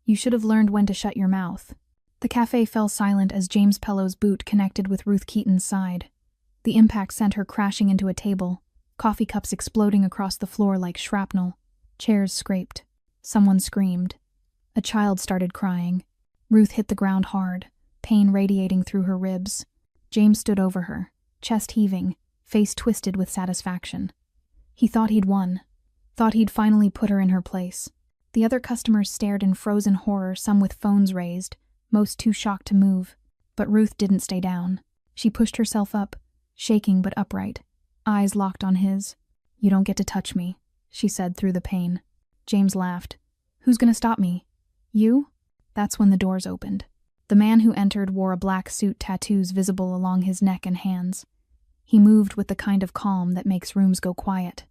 You should have learned when to shut your mouth. The cafe fell silent as James Pello's boot connected with Ruth Keaton's side. The impact sent her crashing into a table, coffee cups exploding across the floor like shrapnel. Chairs scraped. Someone screamed. A child started crying. Ruth hit the ground hard, pain radiating through her ribs. James stood over her, chest heaving, face twisted with satisfaction. He thought he'd won. Thought he'd finally put her in her place. The other customers stared in frozen horror, some with phones raised, most too shocked to move. But Ruth didn't stay down. She pushed herself up, shaking but upright, eyes locked on his. "You don't get to touch me," she said through the pain. James laughed. "Who's gonna stop me? You?" That's when the doors opened. The man who entered wore a black suit, tattoos visible along his neck and hands. He moved with the kind of calm that makes rooms go quiet.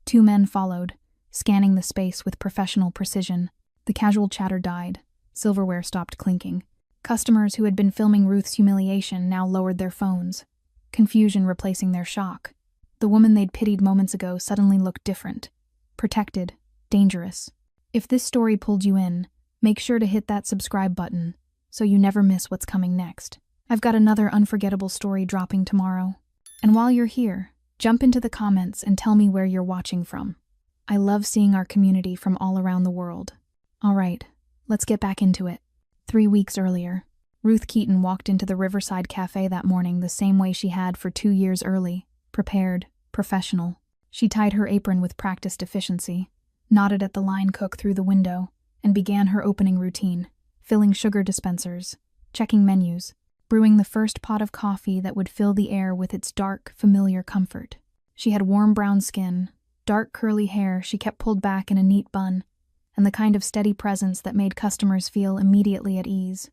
Two men followed, scanning the space with professional precision. The casual chatter died. Silverware stopped clinking. Customers who had been filming Ruth's humiliation now lowered their phones, confusion replacing their shock. The woman they'd pitied moments ago suddenly looked different. Protected. Dangerous. If this story pulled you in, make sure to hit that subscribe button so you never miss what's coming next. I've got another unforgettable story dropping tomorrow. And while you're here, jump into the comments and tell me where you're watching from. I love seeing our community from all around the world. All right, let's get back into it. 3 weeks earlier, Ruth Keaton walked into the Riverside Cafe that morning the same way she had for 2 years early, prepared, professional. She tied her apron with practiced efficiency, nodded at the line cook through the window, and began her opening routine, filling sugar dispensers, checking menus, brewing the first pot of coffee that would fill the air with its dark, familiar comfort. She had warm brown skin, dark curly hair she kept pulled back in a neat bun, and the kind of steady presence that made customers feel immediately at ease.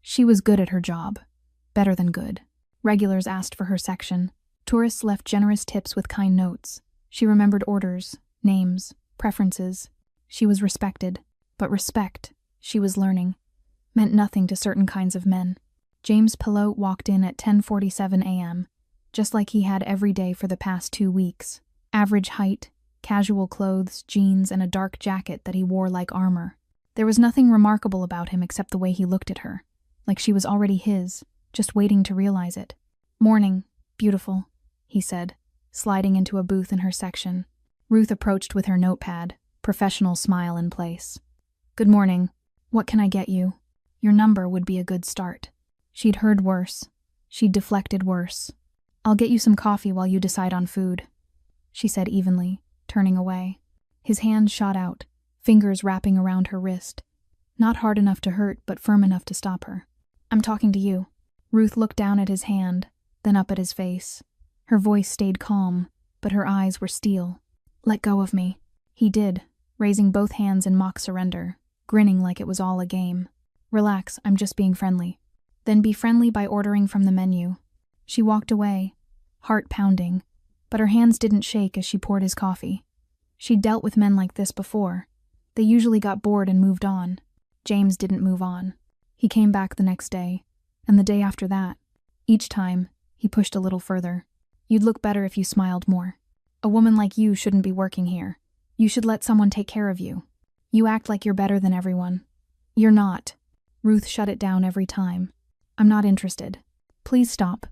She was good at her job. Better than good. Regulars asked for her section. Tourists left generous tips with kind notes. She remembered orders, names, preferences. She was respected. But respect, she was learning, meant nothing to certain kinds of men. James Pello walked in at 10:47 a.m., just like he had every day for the past 2 weeks. Average height, casual clothes, jeans, and a dark jacket that he wore like armor. There was nothing remarkable about him except the way he looked at her, like she was already his, just waiting to realize it. "Morning, beautiful," he said, sliding into a booth in her section. Ruth approached with her notepad, professional smile in place. "Good morning. What can I get you? Your number would be a good start." She'd heard worse. She'd deflected worse. "I'll get you some coffee while you decide on food," she said evenly, turning away. His hand shot out, fingers wrapping around her wrist. Not hard enough to hurt, but firm enough to stop her. "I'm talking to you." Ruth looked down at his hand, then up at his face. Her voice stayed calm, but her eyes were steel. "Let go of me." He did, raising both hands in mock surrender, grinning like it was all a game. "Relax, I'm just being friendly." "Then be friendly by ordering from the menu." She walked away, heart pounding, but her hands didn't shake as she poured his coffee. She'd dealt with men like this before. They usually got bored and moved on. James didn't move on. He came back the next day, and the day after that. Each time, he pushed a little further. "You'd look better if you smiled more. A woman like you shouldn't be working here. You should let someone take care of you. You act like you're better than everyone. You're not." Ruth shut it down every time. "I'm not interested. Please stop.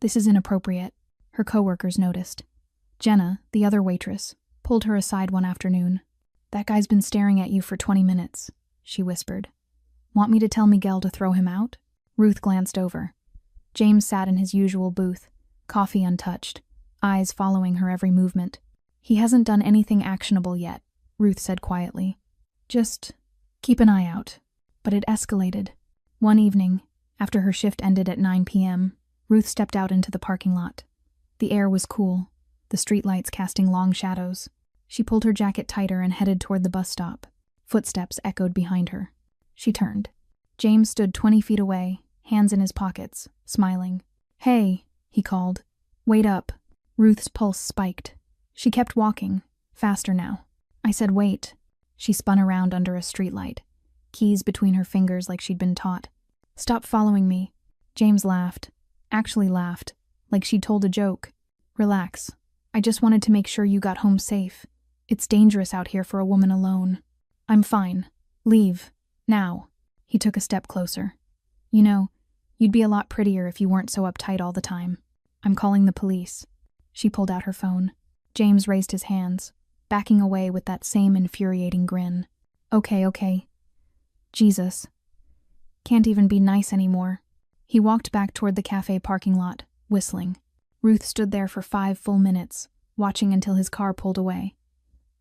This is inappropriate." Her coworkers noticed. Jenna, the other waitress, pulled her aside one afternoon. "That guy's been staring at you for 20 minutes, she whispered. "Want me to tell Miguel to throw him out?" Ruth glanced over. James sat in his usual booth, coffee untouched, eyes following her every movement. "He hasn't done anything actionable yet," Ruth said quietly. "Just keep an eye out." But it escalated. One evening, after her shift ended at 9 p.m., Ruth stepped out into the parking lot. The air was cool, the streetlights casting long shadows. She pulled her jacket tighter and headed toward the bus stop. Footsteps echoed behind her. She turned. James stood 20 feet away, hands in his pockets, smiling. "Hey," he called. "Wait up." Ruth's pulse spiked. She kept walking, faster now. "I said wait." She spun around under a streetlight, keys between her fingers like she'd been taught. "Stop following me." James laughed. Actually laughed, like she'd told a joke. "Relax. I just wanted to make sure you got home safe. It's dangerous out here for a woman alone." "I'm fine. Leave." Now, he took a step closer. You know, you'd be a lot prettier if you weren't so uptight all the time. I'm calling the police. She pulled out her phone. James raised his hands, backing away with that same infuriating grin. Okay. Jesus. Can't even be nice anymore. He walked back toward the cafe parking lot, whistling. Ruth stood there for 5 full minutes, watching until his car pulled away.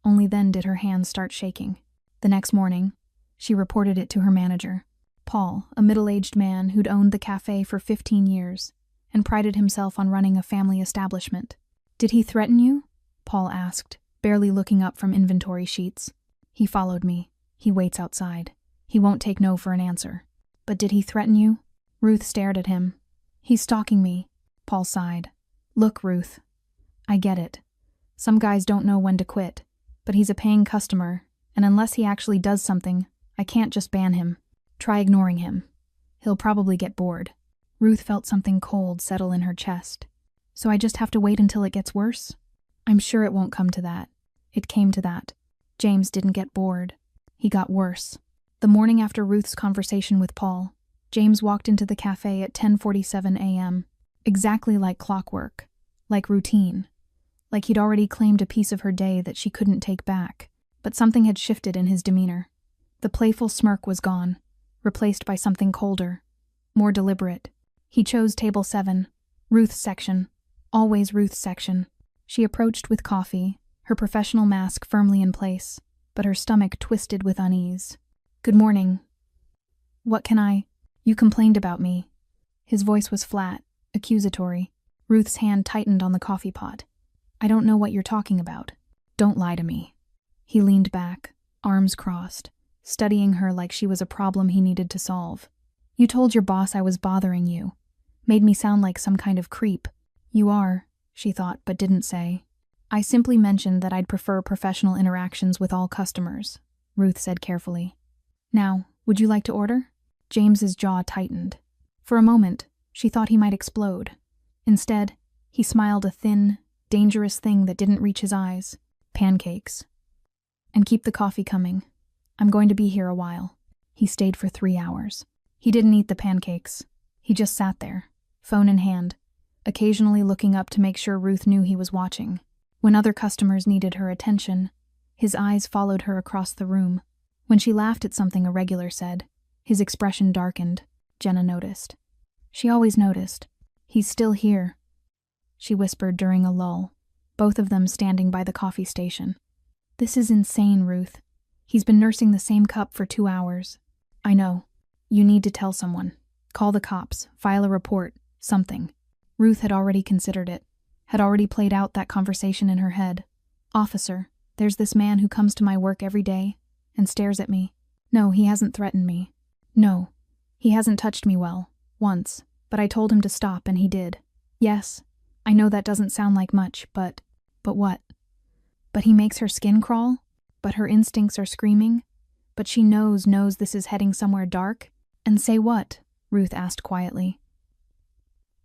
Only then did her hands start shaking. The next morning, she reported it to her manager, Paul, a middle-aged man who'd owned the cafe for 15 years and prided himself on running a family establishment. Did he threaten you? Paul asked, barely looking up from inventory sheets. He followed me. He waits outside. He won't take no for an answer. But did he threaten you? Ruth stared at him. He's stalking me. Paul sighed. Look, Ruth. I get it. Some guys don't know when to quit, but he's a paying customer, and unless he actually does something, I can't just ban him. Try ignoring him. He'll probably get bored. Ruth felt something cold settle in her chest. So I just have to wait until it gets worse? I'm sure it won't come to that. It came to that. James didn't get bored. He got worse. The morning after Ruth's conversation with Paul, James walked into the cafe at 10:47 a.m., exactly like clockwork, like routine, like he'd already claimed a piece of her day that she couldn't take back. But something had shifted in his demeanor. The playful smirk was gone, replaced by something colder, more deliberate. He chose table 7, Ruth's section, always Ruth's section. She approached with coffee, her professional mask firmly in place, but her stomach twisted with unease. Good morning. What can I? You complained about me. His voice was flat, accusatory. Ruth's hand tightened on the coffee pot. I don't know what you're talking about. Don't lie to me. He leaned back, arms crossed, studying her like she was a problem he needed to solve. You told your boss I was bothering you. Made me sound like some kind of creep. You are, she thought, but didn't say. I simply mentioned that I'd prefer professional interactions with all customers, Ruth said carefully. Now, would you like to order? James's jaw tightened. For a moment, she thought he might explode. Instead, he smiled a thin, dangerous thing that didn't reach his eyes. Pancakes. And keep the coffee coming. I'm going to be here a while. He stayed for 3 hours. He didn't eat the pancakes. He just sat there, phone in hand, occasionally looking up to make sure Ruth knew he was watching. When other customers needed her attention, his eyes followed her across the room. When she laughed at something a regular said, his expression darkened. Jenna noticed. She always noticed. He's still here, she whispered during a lull, both of them standing by the coffee station. This is insane, Ruth. He's been nursing the same cup for 2 hours. I know. You need to tell someone. Call the cops, file a report, something. Ruth had already considered it, had already played out that conversation in her head. Officer, there's this man who comes to my work every day and stares at me. No, he hasn't threatened me. No, he hasn't touched me well, once, but I told him to stop and he did. Yes, I know that doesn't sound like much, but what? But he makes her skin crawl? But her instincts are screaming? But she knows this is heading somewhere dark? And say what? Ruth asked quietly.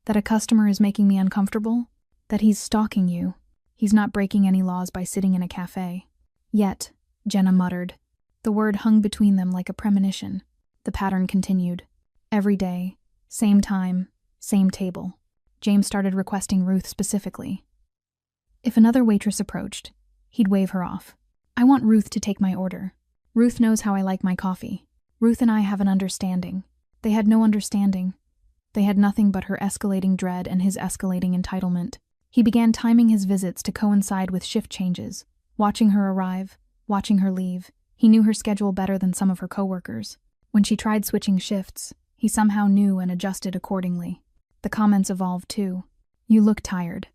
That a customer is making me uncomfortable? That he's stalking you? He's not breaking any laws by sitting in a cafe. Yet, Jenna muttered. The word hung between them like a premonition. The pattern continued. Every day, same time, same table. James started requesting Ruth specifically. If another waitress approached, he'd wave her off. I want Ruth to take my order. Ruth knows how I like my coffee. Ruth and I have an understanding. They had no understanding. They had nothing but her escalating dread and his escalating entitlement. He began timing his visits to coincide with shift changes, watching her arrive, watching her leave. He knew her schedule better than some of her coworkers. When she tried switching shifts, he somehow knew and adjusted accordingly. The comments evolved too. You look tired.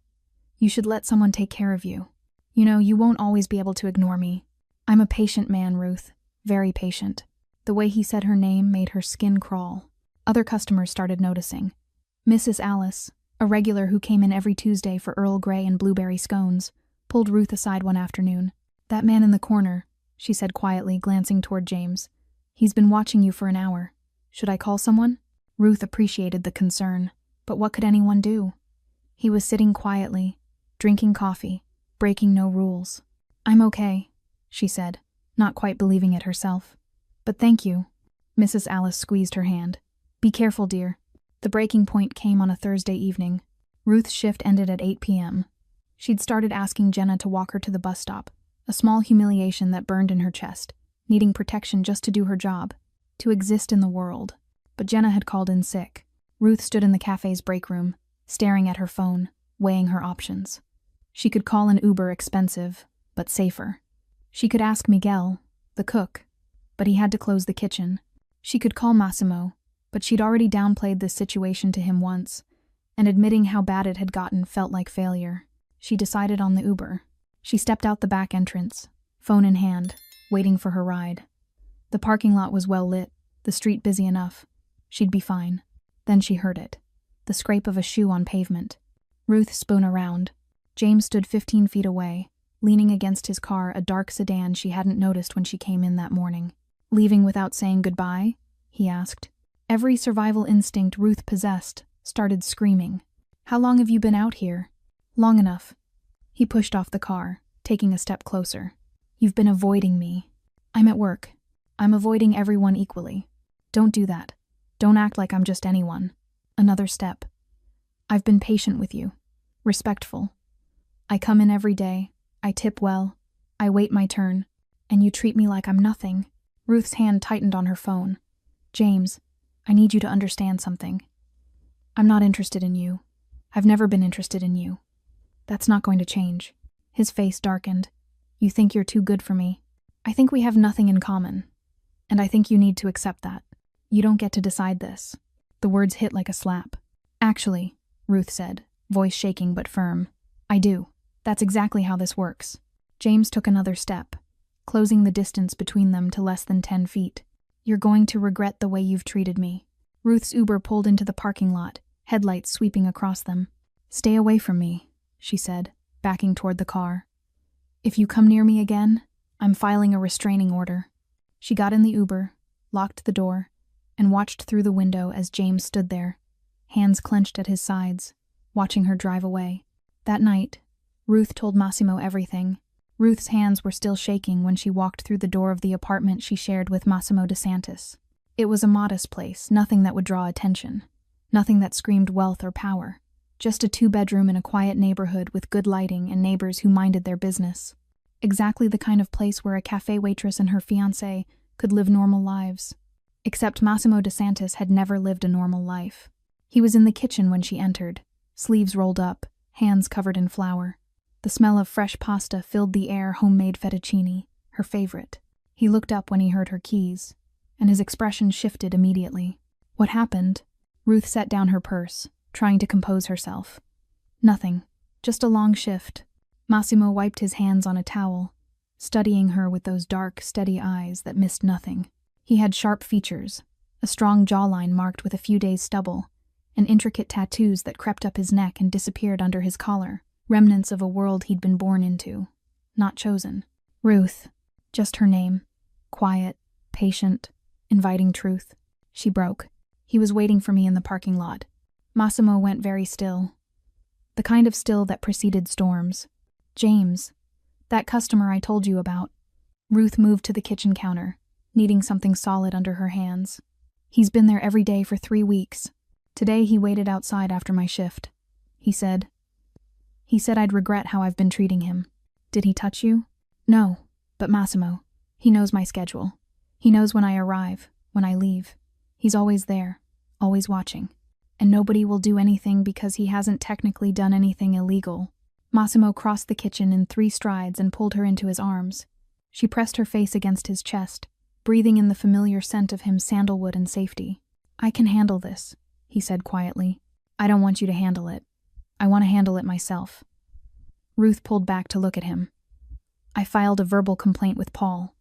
You should let someone take care of you. You know, you won't always be able to ignore me. I'm a patient man, Ruth. Very patient. The way he said her name made her skin crawl. Other customers started noticing. Mrs. Alice, a regular who came in every Tuesday for Earl Grey and blueberry scones, pulled Ruth aside one afternoon. That man in the corner, she said quietly, glancing toward James. He's been watching you for an hour. Should I call someone? Ruth appreciated the concern, but what could anyone do? He was sitting quietly, drinking coffee, breaking no rules. I'm okay, she said, not quite believing it herself. But thank you. Mrs. Alice squeezed her hand. Be careful, dear. The breaking point came on a Thursday evening. Ruth's shift ended at 8 p.m. She'd started asking Jenna to walk her to the bus stop, a small humiliation that burned in her chest, needing protection just to do her job, to exist in the world. But Jenna had called in sick. Ruth stood in the cafe's break room, staring at her phone, weighing her options. She could call an Uber, expensive, but safer. She could ask Miguel, the cook, but he had to close the kitchen. She could call Massimo, but she'd already downplayed this situation to him once, and admitting how bad it had gotten felt like failure. She decided on the Uber. She stepped out the back entrance, phone in hand, waiting for her ride. The parking lot was well lit, the street busy enough. She'd be fine. Then she heard it. The scrape of a shoe on pavement. Ruth spun around. James stood 15 feet away, leaning against his car, a dark sedan she hadn't noticed when she came in that morning. Leaving without saying goodbye? He asked. Every survival instinct Ruth possessed started screaming. How long have you been out here? Long enough. He pushed off the car, taking a step closer. You've been avoiding me. I'm at work. I'm avoiding everyone equally. Don't do that. Don't act like I'm just anyone. Another step. I've been patient with you. Respectful. I come in every day. I tip well. I wait my turn. And you treat me like I'm nothing. Ruth's hand tightened on her phone. James, I need you to understand something. I'm not interested in you. I've never been interested in you. That's not going to change. His face darkened. You think you're too good for me. I think we have nothing in common. And I think you need to accept that. You don't get to decide this. The words hit like a slap. Actually, Ruth said, voice shaking but firm. I do. That's exactly how this works. James took another step, closing the distance between them to less than 10 feet. You're going to regret the way you've treated me. Ruth's Uber pulled into the parking lot, headlights sweeping across them. Stay away from me, she said, backing toward the car. If you come near me again, I'm filing a restraining order. She got in the Uber, locked the door, and watched through the window as James stood there, hands clenched at his sides, watching her drive away. That night, Ruth told Massimo everything. Ruth's hands were still shaking when she walked through the door of the apartment she shared with Massimo DeSantis. It was a modest place, nothing that would draw attention, nothing that screamed wealth or power. Just a 2-bedroom in a quiet neighborhood with good lighting and neighbors who minded their business. Exactly the kind of place where a cafe waitress and her fiancé could live normal lives. Except Massimo DeSantis had never lived a normal life. He was in the kitchen when she entered, sleeves rolled up, hands covered in flour. The smell of fresh pasta filled the air, homemade fettuccine, her favorite. He looked up when he heard her keys, and his expression shifted immediately. What happened? Ruth set down her purse, trying to compose herself. Nothing, just a long shift. Massimo wiped his hands on a towel, studying her with those dark, steady eyes that missed nothing. He had sharp features, a strong jawline marked with a few days' stubble, and intricate tattoos that crept up his neck and disappeared under his collar, remnants of a world he'd been born into, not chosen. Ruth, just her name, quiet, patient, inviting truth. She broke. He was waiting for me in the parking lot. Massimo went very still, the kind of still that preceded storms. James, that customer I told you about. Ruth moved to the kitchen counter, needing something solid under her hands. He's been there every day for 3 weeks. Today he waited outside after my shift. He said I'd regret how I've been treating him. Did he touch you? No, but Massimo. He knows my schedule. He knows when I arrive, when I leave. He's always there, always watching. And nobody will do anything because he hasn't technically done anything illegal. Massimo crossed the kitchen in 3 strides and pulled her into his arms. She pressed her face against his chest, breathing in the familiar scent of him, sandalwood and safety. I can handle this, he said quietly. I don't want you to handle it. I want to handle it myself. Ruth pulled back to look at him. I filed a verbal complaint with Paul.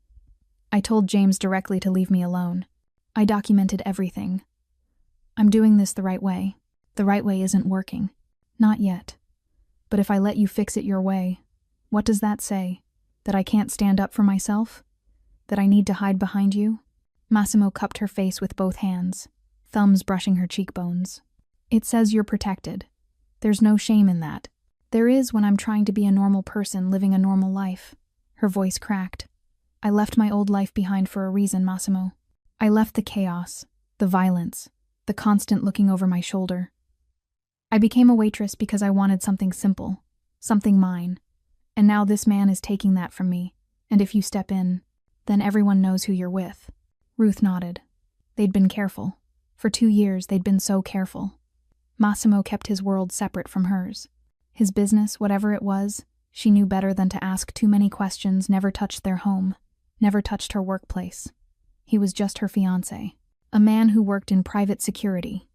I told James directly to leave me alone. I documented everything. I'm doing this the right way. The right way isn't working. Not yet. But if I let you fix it your way, what does that say? That I can't stand up for myself? That I need to hide behind you? Massimo cupped her face with both hands, thumbs brushing her cheekbones. It says you're protected. There's no shame in that. There is when I'm trying to be a normal person living a normal life. Her voice cracked. I left my old life behind for a reason, Massimo. I left the chaos, the violence, the constant looking over my shoulder. I became a waitress because I wanted something simple, something mine. And now this man is taking that from me, and if you step in, then everyone knows who you're with. Ruth nodded. They'd been careful. For 2 years, they'd been so careful. Massimo kept his world separate from hers. His business, whatever it was, she knew better than to ask too many questions, never touched their home, never touched her workplace. He was just her fiancé, a man who worked in private security.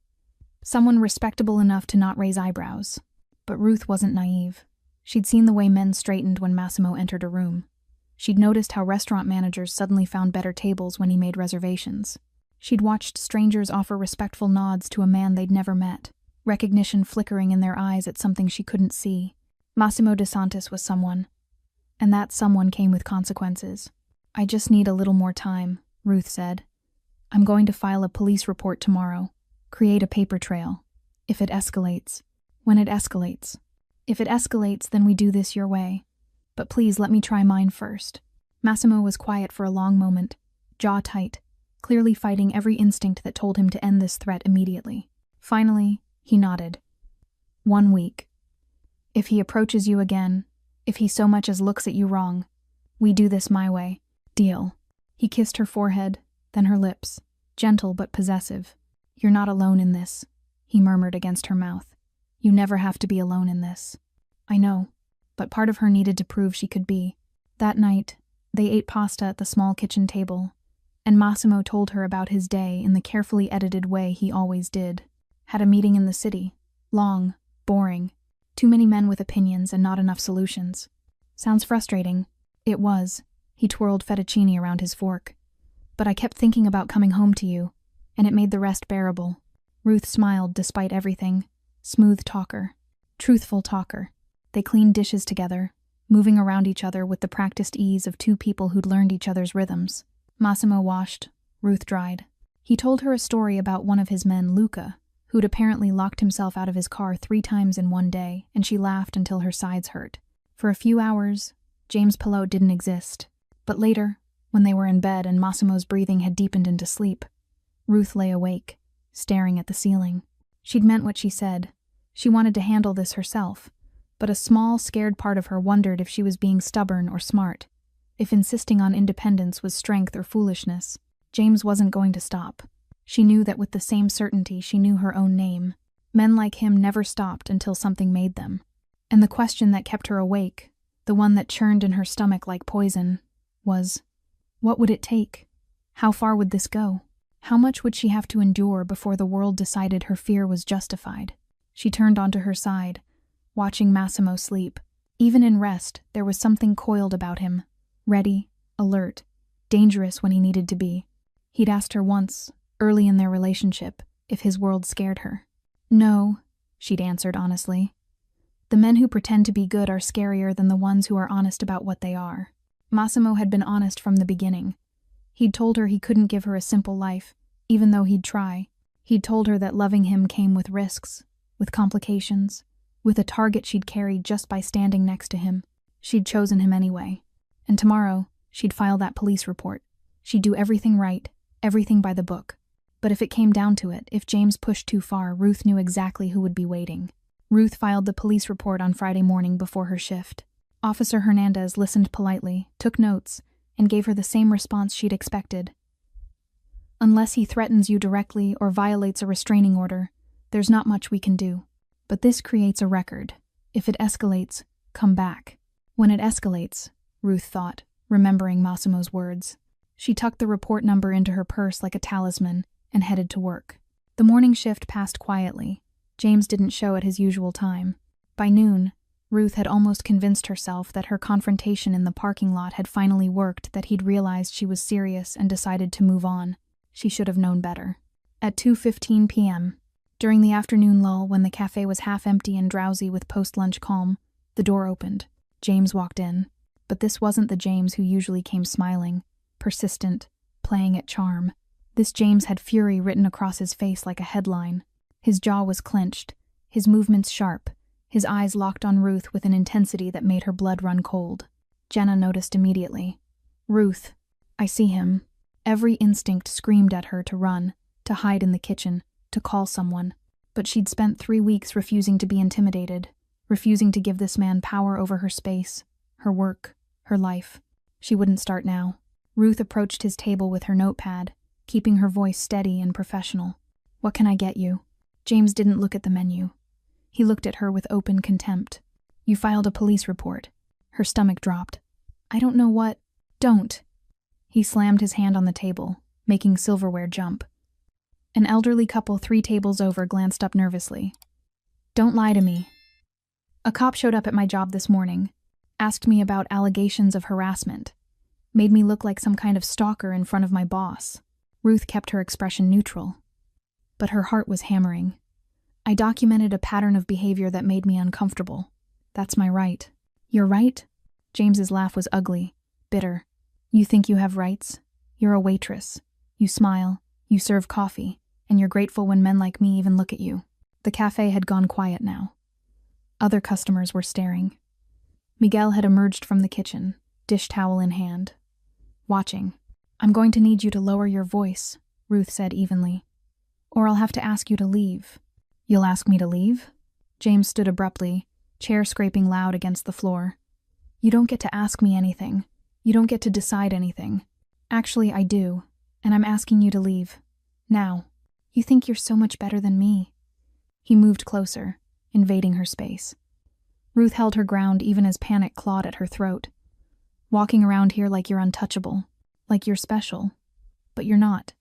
Someone respectable enough to not raise eyebrows. But Ruth wasn't naive. She'd seen the way men straightened when Massimo entered a room. She'd noticed how restaurant managers suddenly found better tables when he made reservations. She'd watched strangers offer respectful nods to a man they'd never met, recognition flickering in their eyes at something she couldn't see. Massimo De Santis was someone, and that someone came with consequences. I just need a little more time, Ruth said. I'm going to file a police report tomorrow, create a paper trail. If it escalates. When it escalates. If it escalates, then we do this your way. But please let me try mine first. Massimo was quiet for a long moment, jaw tight, clearly fighting every instinct that told him to end this threat immediately. Finally, he nodded. 1 week. If he approaches you again, if he so much as looks at you wrong, we do this my way. Deal. He kissed her forehead, then her lips, gentle but possessive. You're not alone in this, he murmured against her mouth. You never have to be alone in this. I know, but part of her needed to prove she could be. That night, they ate pasta at the small kitchen table, and Massimo told her about his day in the carefully edited way he always did. Had a meeting in the city. Long, boring. Too many men with opinions and not enough solutions. Sounds frustrating. It was. He twirled fettuccine around his fork. But I kept thinking about coming home to you, and it made the rest bearable. Ruth smiled despite everything. Smooth talker. Truthful talker. They cleaned dishes together, moving around each other with the practiced ease of 2 people who'd learned each other's rhythms. Massimo washed. Ruth dried. He told her a story about one of his men, Luca, who'd apparently locked himself out of his car 3 times in one day, and she laughed until her sides hurt. For a few hours, James Pelot didn't exist. But later, when they were in bed and Massimo's breathing had deepened into sleep, Ruth lay awake, staring at the ceiling. She'd meant what she said. She wanted to handle this herself, but a small, scared part of her wondered if she was being stubborn or smart, if insisting on independence was strength or foolishness. James wasn't going to stop. She knew that with the same certainty she knew her own name. Men like him never stopped until something made them. And the question that kept her awake, the one that churned in her stomach like poison, was, what would it take? How far would this go? How much would she have to endure before the world decided her fear was justified? She turned onto her side, watching Massimo sleep. Even in rest, there was something coiled about him, ready, alert, dangerous when he needed to be. He'd asked her once, early in their relationship, if his world scared her. No, she'd answered honestly. The men who pretend to be good are scarier than the ones who are honest about what they are. Massimo had been honest from the beginning. He'd told her he couldn't give her a simple life, even though he'd try. He'd told her that loving him came with risks, with complications, with a target she'd carried just by standing next to him. She'd chosen him anyway. And tomorrow, she'd file that police report. She'd do everything right, everything by the book. But if it came down to it, if James pushed too far, Ruth knew exactly who would be waiting. Ruth filed the police report on Friday morning before her shift. Officer Hernandez listened politely, took notes, and gave her the same response she'd expected. Unless he threatens you directly or violates a restraining order, there's not much we can do. But this creates a record. If it escalates, come back. When it escalates, Ruth thought, remembering Massimo's words. She tucked the report number into her purse like a talisman and headed to work. The morning shift passed quietly. James didn't show at his usual time. By noon, Ruth had almost convinced herself that her confrontation in the parking lot had finally worked, that he'd realized she was serious and decided to move on. She should have known better. At 2:15 p.m., during the afternoon lull when the cafe was half empty and drowsy with post-lunch calm, the door opened. James walked in. But this wasn't the James who usually came smiling, persistent, playing at charm. This James had fury written across his face like a headline. His jaw was clenched, his movements sharp, his eyes locked on Ruth with an intensity that made her blood run cold. Jenna noticed immediately. "Ruth, I see him." Every instinct screamed at her to run, to hide in the kitchen, to call someone. But she'd spent 3 weeks refusing to be intimidated, refusing to give this man power over her space, her work, her life. She wouldn't start now. Ruth approached his table with her notepad, keeping her voice steady and professional. "What can I get you?" James didn't look at the menu. He looked at her with open contempt. "You filed a police report." Her stomach dropped. "I don't know what—" "Don't." He slammed his hand on the table, making silverware jump. An elderly couple 3 tables over glanced up nervously. "Don't lie to me. A cop showed up at my job this morning, asked me about allegations of harassment, made me look like some kind of stalker in front of my boss." Ruth kept her expression neutral, but her heart was hammering. "I documented a pattern of behavior that made me uncomfortable. That's my right." "Your right?" James's laugh was ugly, bitter. "You think you have rights? You're a waitress. You smile, you serve coffee, and you're grateful when men like me even look at you." The cafe had gone quiet now. Other customers were staring. Miguel had emerged from the kitchen, dish towel in hand, watching. "I'm going to need you to lower your voice," Ruth said evenly, "or I'll have to ask you to leave." "You'll ask me to leave?" James stood abruptly, chair scraping loud against the floor. "You don't get to ask me anything. You don't get to decide anything. Actually, I do, and I'm asking you to leave. Now. You think you're so much better than me." He moved closer, invading her space. Ruth held her ground even as panic clawed at her throat. "Walking around here like you're untouchable, like you're special. But you're not.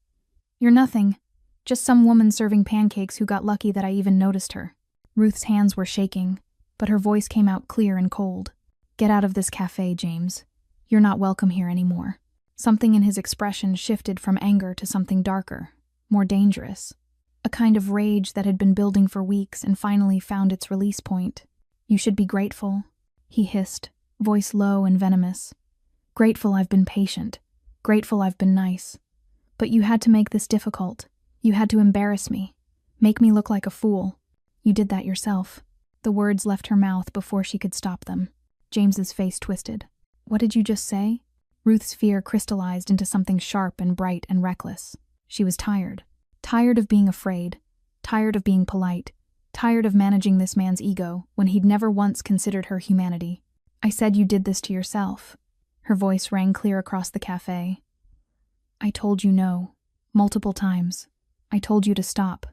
You're nothing. Just some woman serving pancakes who got lucky that I even noticed her." Ruth's hands were shaking, but her voice came out clear and cold. "Get out of this cafe, James. You're not welcome here anymore." Something in his expression shifted from anger to something darker, more dangerous. A kind of rage that had been building for weeks and finally found its release point. "You should be grateful," he hissed, voice low and venomous. "Grateful I've been patient. Grateful I've been nice. But you had to make this difficult. You had to embarrass me. Make me look like a fool. You did that yourself." The words left her mouth before she could stop them. James's face twisted. "What did you just say?" Ruth's fear crystallized into something sharp and bright and reckless. She was tired. Tired of being afraid. Tired of being polite. Tired of managing this man's ego when he'd never once considered her humanity. "I said you did this to yourself." Her voice rang clear across the cafe. "I told you no. Multiple times. I told you to stop.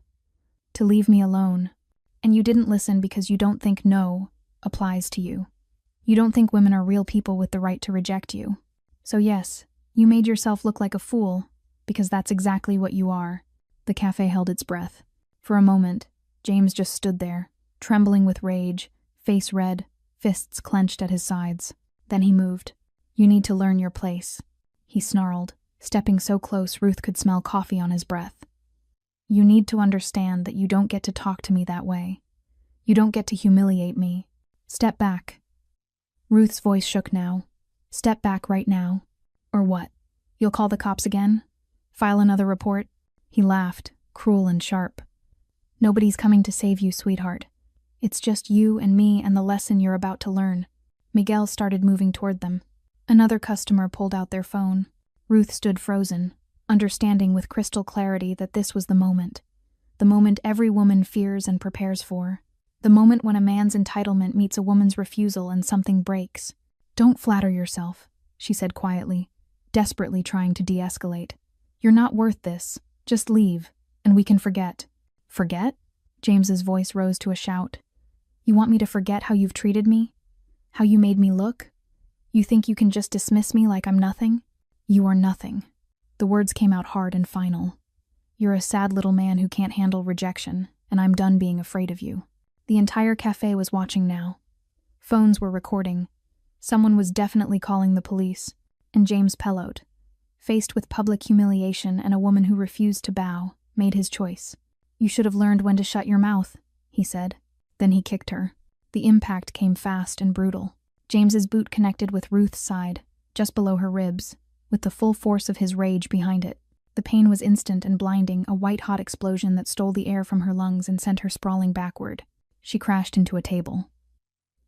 To leave me alone. And you didn't listen because you don't think no applies to you. You don't think women are real people with the right to reject you. So yes, you made yourself look like a fool, because that's exactly what you are." The cafe held its breath. For a moment, James just stood there, trembling with rage, face red, fists clenched at his sides. Then he moved. "You need to learn your place," he snarled, stepping so close Ruth could smell coffee on his breath. "You need to understand that you don't get to talk to me that way. You don't get to humiliate me. Step back." Ruth's voice shook now. "Step back right now. Or what? You'll call the cops again? File another report?" He laughed, cruel and sharp. "Nobody's coming to save you, sweetheart. It's just you and me and the lesson you're about to learn." Miguel started moving toward them. Another customer pulled out their phone. Ruth stood frozen, understanding with crystal clarity that this was the moment every woman fears and prepares for. The moment when a man's entitlement meets a woman's refusal and something breaks. "Don't flatter yourself," she said quietly, desperately trying to de-escalate. "You're not worth this. Just leave, and we can forget." "Forget?" James's voice rose to a shout. "You want me to forget how you've treated me? How you made me look? You think you can just dismiss me like I'm nothing? You are nothing." The words came out hard and final. "You're a sad little man who can't handle rejection, and I'm done being afraid of you." The entire cafe was watching now. Phones were recording. Someone was definitely calling the police, and James Pellote, faced with public humiliation and a woman who refused to bow, made his choice. "You should have learned when to shut your mouth," he said. Then he kicked her. The impact came fast and brutal. James's boot connected with Ruth's side, just below her ribs, with the full force of his rage behind it. The pain was instant and blinding, a white-hot explosion that stole the air from her lungs and sent her sprawling backward. She crashed into a table.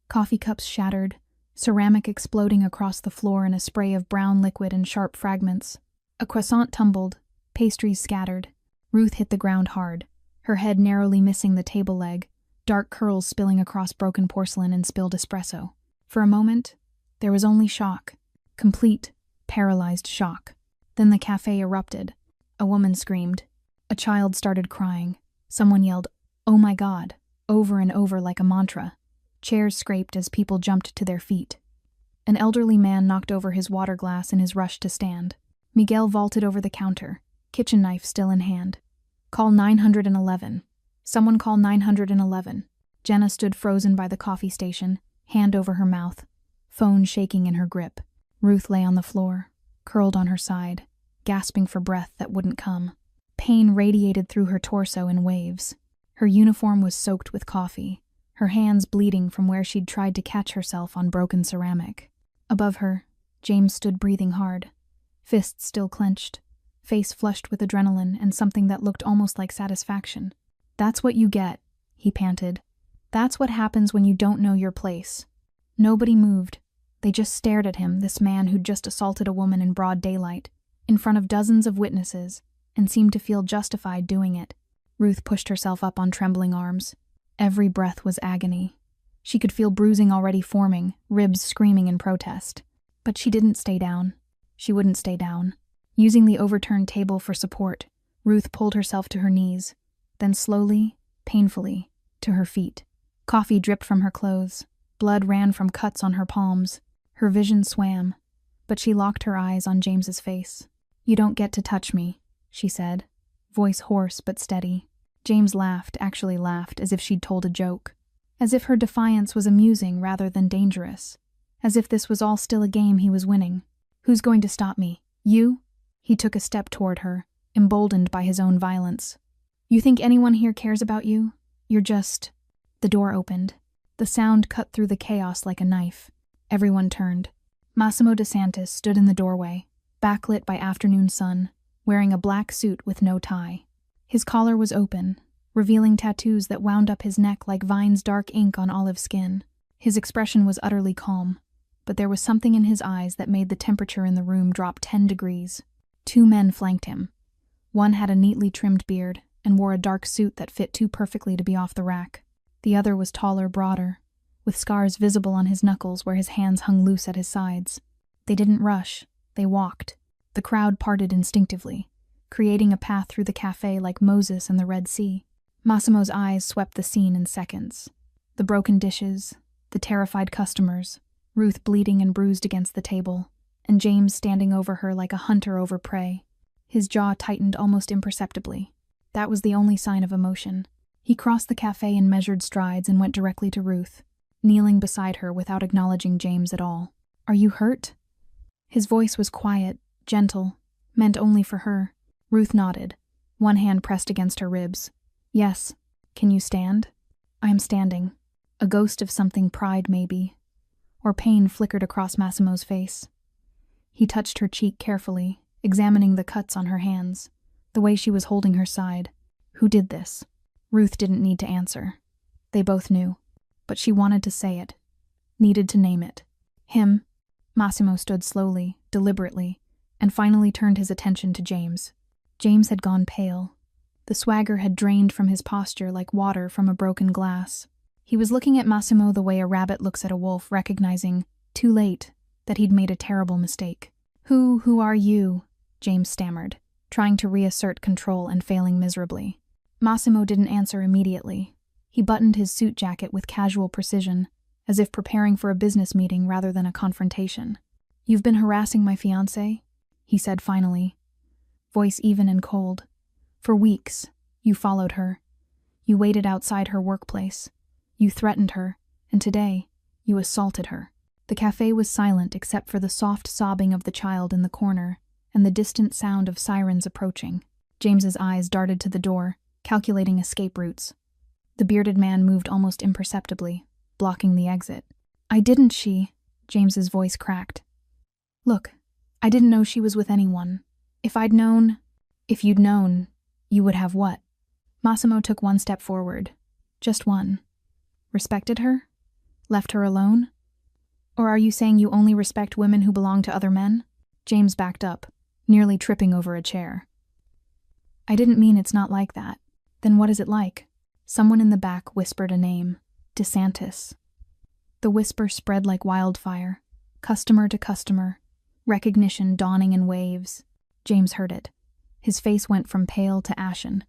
Coffee cups shattered, ceramic exploding across the floor in a spray of brown liquid and sharp fragments. A croissant tumbled, pastries scattered. Ruth hit the ground hard, her head narrowly missing the table leg, dark curls spilling across broken porcelain and spilled espresso. For a moment, there was only shock. Complete, paralyzed shock. Then the cafe erupted. A woman screamed. A child started crying. Someone yelled, "Oh my God," over and over like a mantra. Chairs scraped as people jumped to their feet. An elderly man knocked over his water glass in his rush to stand. Miguel vaulted over the counter, kitchen knife still in hand. "Call 911. Someone call 911. Jenna stood frozen by the coffee station, hand over her mouth, phone shaking in her grip. Ruth lay on the floor, curled on her side, gasping for breath that wouldn't come. Pain radiated through her torso in waves. Her uniform was soaked with coffee, her hands bleeding from where she'd tried to catch herself on broken ceramic. Above her, James stood breathing hard, fists still clenched, face flushed with adrenaline and something that looked almost like satisfaction. "That's what you get," he panted. "That's what happens when you don't know your place." Nobody moved. They just stared at him, this man who'd just assaulted a woman in broad daylight, in front of dozens of witnesses, and seemed to feel justified doing it. Ruth pushed herself up on trembling arms. Every breath was agony. She could feel bruising already forming, ribs screaming in protest. But she didn't stay down. She wouldn't stay down. Using the overturned table for support, Ruth pulled herself to her knees, then slowly, painfully, to her feet. Coffee dripped from her clothes. Blood ran from cuts on her palms. Her vision swam, but she locked her eyes on James's face. "You don't get to touch me," she said, voice hoarse but steady. James laughed, actually laughed, as if she'd told a joke. As if her defiance was amusing rather than dangerous. As if this was all still a game he was winning. "Who's going to stop me? You?" He took a step toward her, emboldened by his own violence. "You think anyone here cares about you? You're just—" The door opened. The sound cut through the chaos like a knife. Everyone turned. Massimo DeSantis stood in the doorway, backlit by afternoon sun, wearing a black suit with no tie. His collar was open, revealing tattoos that wound up his neck like Vine's dark ink on olive skin. His expression was utterly calm, but there was something in his eyes that made the temperature in the room drop 10 degrees. Two men flanked him. One had a neatly trimmed beard and wore a dark suit that fit too perfectly to be off the rack. The other was taller, broader, with scars visible on his knuckles where his hands hung loose at his sides. They didn't rush, they walked. The crowd parted instinctively, creating a path through the cafe like Moses and the Red Sea. Massimo's eyes swept the scene in seconds. The broken dishes, the terrified customers, Ruth bleeding and bruised against the table, and James standing over her like a hunter over prey. His jaw tightened almost imperceptibly. That was the only sign of emotion. He crossed the cafe in measured strides and went directly to Ruth, kneeling beside her without acknowledging James at all. "Are you hurt?" His voice was quiet, gentle, meant only for her. Ruth nodded, one hand pressed against her ribs. "Yes. Can you stand?" "I am standing." A ghost of something, pride maybe, or pain flickered across Massimo's face. He touched her cheek carefully, examining the cuts on her hands, the way she was holding her side. Who did this? Ruth didn't need to answer. They both knew. But she wanted to say it, needed to name it. Him. Massimo stood slowly, deliberately, and finally turned his attention to James. James had gone pale. The swagger had drained from his posture like water from a broken glass. He was looking at Massimo the way a rabbit looks at a wolf, recognizing, too late, that he'd made a terrible mistake. Who are you?" James stammered, trying to reassert control and failing miserably. Massimo didn't answer immediately. He buttoned his suit jacket with casual precision, as if preparing for a business meeting rather than a confrontation. "You've been harassing my fiancée?" he said finally, voice even and cold. "For weeks, you followed her. You waited outside her workplace. You threatened her, and today, you assaulted her." The cafe was silent except for the soft sobbing of the child in the corner and the distant sound of sirens approaching. James's eyes darted to the door, calculating escape routes. The bearded man moved almost imperceptibly, blocking the exit. "I didn't," James's voice cracked. "Look, I didn't know she was with anyone. If I'd known—" "If you'd known, you would have what?" Massimo took one step forward. Just one. "Respected her? Left her alone? Or are you saying you only respect women who belong to other men?" James backed up, nearly tripping over a chair. I didn't mean it's not like that. Then what is it like? Someone in the back whispered a name. DeSantis. The whisper spread like wildfire, customer to customer, recognition dawning in waves. James heard it. His face went from pale to ashen.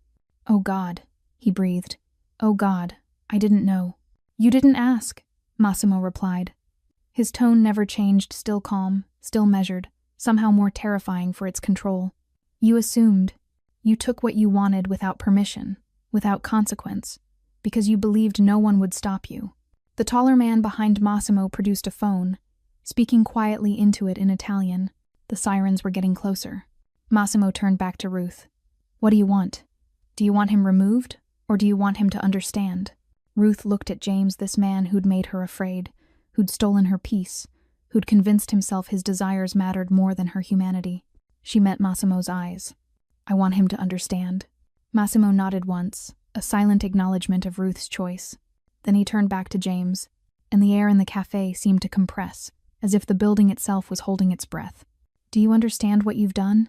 "Oh God," he breathed. "Oh God, I didn't know." "You didn't ask," Massimo replied. His tone never changed, still calm, still measured, somehow more terrifying for its control. "You assumed. You took what you wanted without permission, without consequence, because you believed no one would stop you." The taller man behind Massimo produced a phone, speaking quietly into it in Italian. The sirens were getting closer. Massimo turned back to Ruth. "What do you want? Do you want him removed, or do you want him to understand?" Ruth looked at James, this man who'd made her afraid, who'd stolen her peace, who'd convinced himself his desires mattered more than her humanity. She met Massimo's eyes. "I want him to understand." Massimo nodded once, a silent acknowledgement of Ruth's choice. Then he turned back to James, and the air in the cafe seemed to compress, as if the building itself was holding its breath. "Do you understand what you've done?"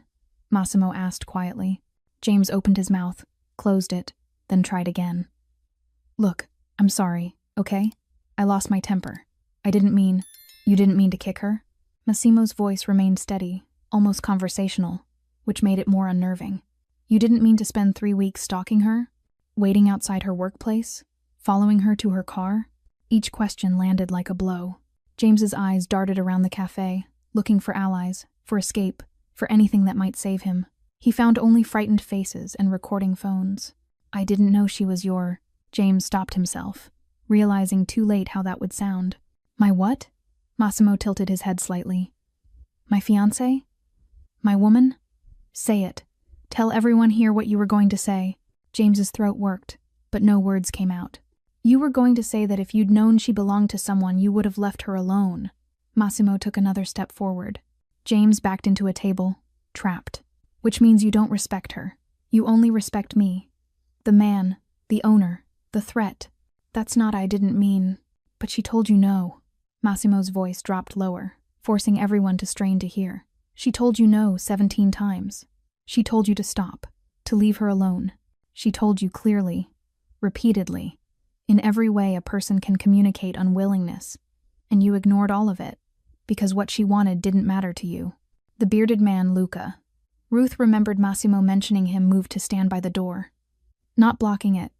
Massimo asked quietly. James opened his mouth, closed it, then tried again. "Look, I'm sorry, okay? I lost my temper. I didn't mean—" "You didn't mean to kick her?" Massimo's voice remained steady, almost conversational, which made it more unnerving. "You didn't mean to spend 3 weeks stalking her? Waiting outside her workplace? Following her to her car?" Each question landed like a blow. James's eyes darted around the cafe, looking for allies, for escape, for anything that might save him. He found only frightened faces and recording phones. "I didn't know she was your—" James stopped himself, realizing too late how that would sound. "My what?" Massimo tilted his head slightly. "My fiancé? My woman? Say it. Tell everyone here what you were going to say." James's throat worked, but no words came out. "You were going to say that if you'd known she belonged to someone, you would have left her alone." Massimo took another step forward. James backed into a table, trapped. "Which means you don't respect her. You only respect me. The man, the owner, the threat. That's not I didn't mean, but she told you no." Massimo's voice dropped lower, forcing everyone to strain to hear. "She told you no 17 times. She told you to stop, to leave her alone. She told you clearly, repeatedly, in every way a person can communicate unwillingness, and you ignored all of it, because what she wanted didn't matter to you." The bearded man, Luca. Ruth remembered Massimo mentioning him, moved to stand by the door. Not blocking it.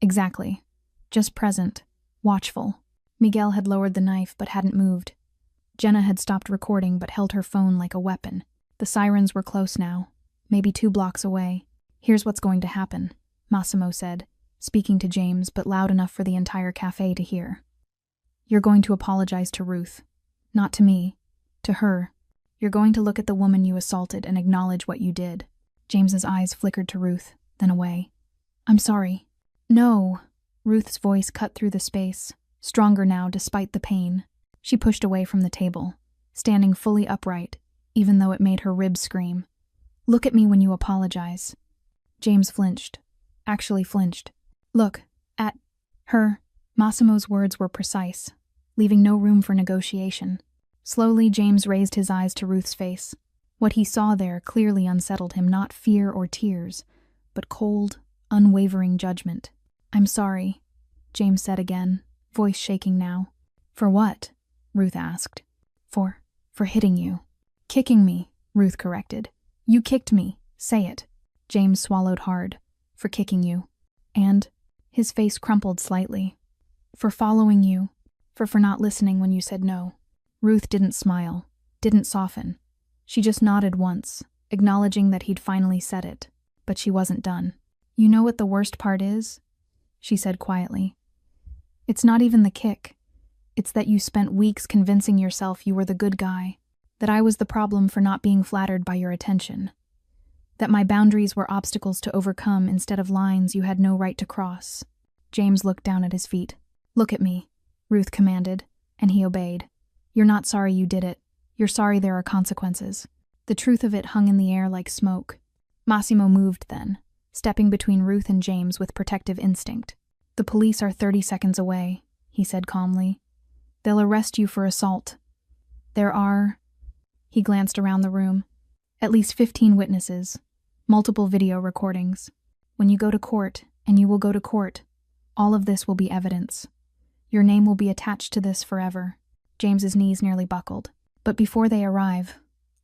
Exactly. Just present, watchful. Miguel had lowered the knife but hadn't moved. Jenna had stopped recording but held her phone like a weapon. The sirens were close now, maybe 2 blocks away. "Here's what's going to happen," Massimo said, speaking to James but loud enough for the entire cafe to hear. "You're going to apologize to Ruth. Not to me. To her. You're going to look at the woman you assaulted and acknowledge what you did." James's eyes flickered to Ruth, then away. "I'm sorry." "No." Ruth's voice cut through the space, stronger now despite the pain. She pushed away from the table, standing fully upright, even though it made her ribs scream. "Look at me when you apologize." James flinched. Actually flinched. "Look at her." Massimo's words were precise, leaving no room for negotiation. Slowly, James raised his eyes to Ruth's face. What he saw there clearly unsettled him, not fear or tears, but cold, unwavering judgment. "I'm sorry," James said again, voice shaking now. "For what?" Ruth asked. For hitting you." "Kicking me," Ruth corrected. "You kicked me. Say it." James swallowed hard. "For kicking you." "And?" His face crumpled slightly. "For following you. For not listening when you said no." Ruth didn't smile, didn't soften. She just nodded once, acknowledging that he'd finally said it. But she wasn't done. "You know what the worst part is?" she said quietly. "It's not even the kick. It's that you spent weeks convincing yourself you were the good guy, that I was the problem for not being flattered by your attention, that my boundaries were obstacles to overcome instead of lines you had no right to cross." James looked down at his feet. "Look at me," Ruth commanded, and he obeyed. "You're not sorry you did it. You're sorry there are consequences." The truth of it hung in the air like smoke. Massimo moved then, stepping between Ruth and James with protective instinct. "The police are 30 seconds away," he said calmly. "They'll arrest you for assault. There are—" He glanced around the room. At least 15 witnesses, multiple video recordings. When you go to court, and you will go to court, all of this will be evidence. Your name will be attached to this forever. James's knees nearly buckled. But before they arrive,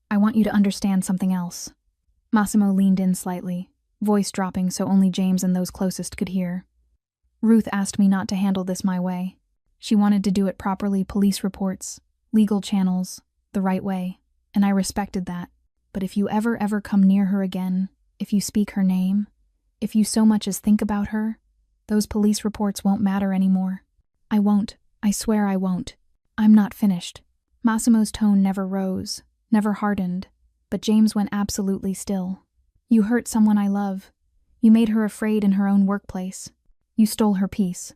I want you to understand something else. Massimo leaned in slightly, voice dropping so only James and those closest could hear. Ruth asked me not to handle this my way. She wanted to do it properly, police reports, legal channels, the right way, and I respected that. But if you ever come near her again, if you speak her name, if you so much as think about her, those police reports won't matter anymore. I won't. I swear I won't. I'm not finished. Massimo's tone never rose, never hardened, but James went absolutely still. You hurt someone I love. You made her afraid in her own workplace. You stole her peace.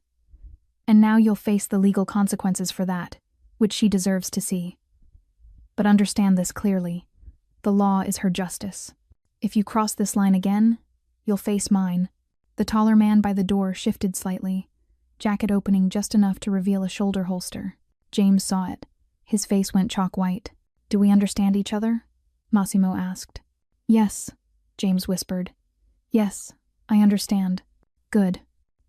And now you'll face the legal consequences for that, which she deserves to see. But understand this clearly. The law is her justice. If you cross this line again, you'll face mine. The taller man by the door shifted slightly, jacket opening just enough to reveal a shoulder holster. James saw it. His face went chalk white. Do we understand each other? Massimo asked. Yes, James whispered. Yes, I understand. Good.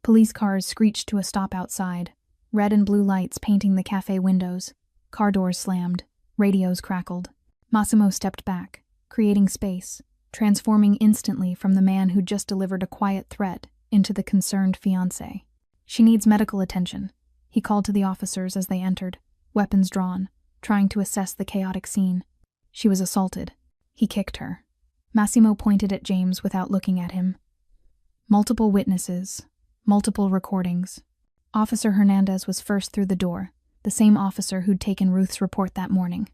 Police cars screeched to a stop outside, red and blue lights painting the cafe windows. Car doors slammed. Radios crackled. Massimo stepped back, creating space, transforming instantly from the man who'd just delivered a quiet threat into the concerned fiancé. She needs medical attention, he called to the officers as they entered, weapons drawn, trying to assess the chaotic scene. She was assaulted. He kicked her. Massimo pointed at James without looking at him. Multiple witnesses, multiple recordings. Officer Hernandez was first through the door, the same officer who'd taken Ruth's report that morning.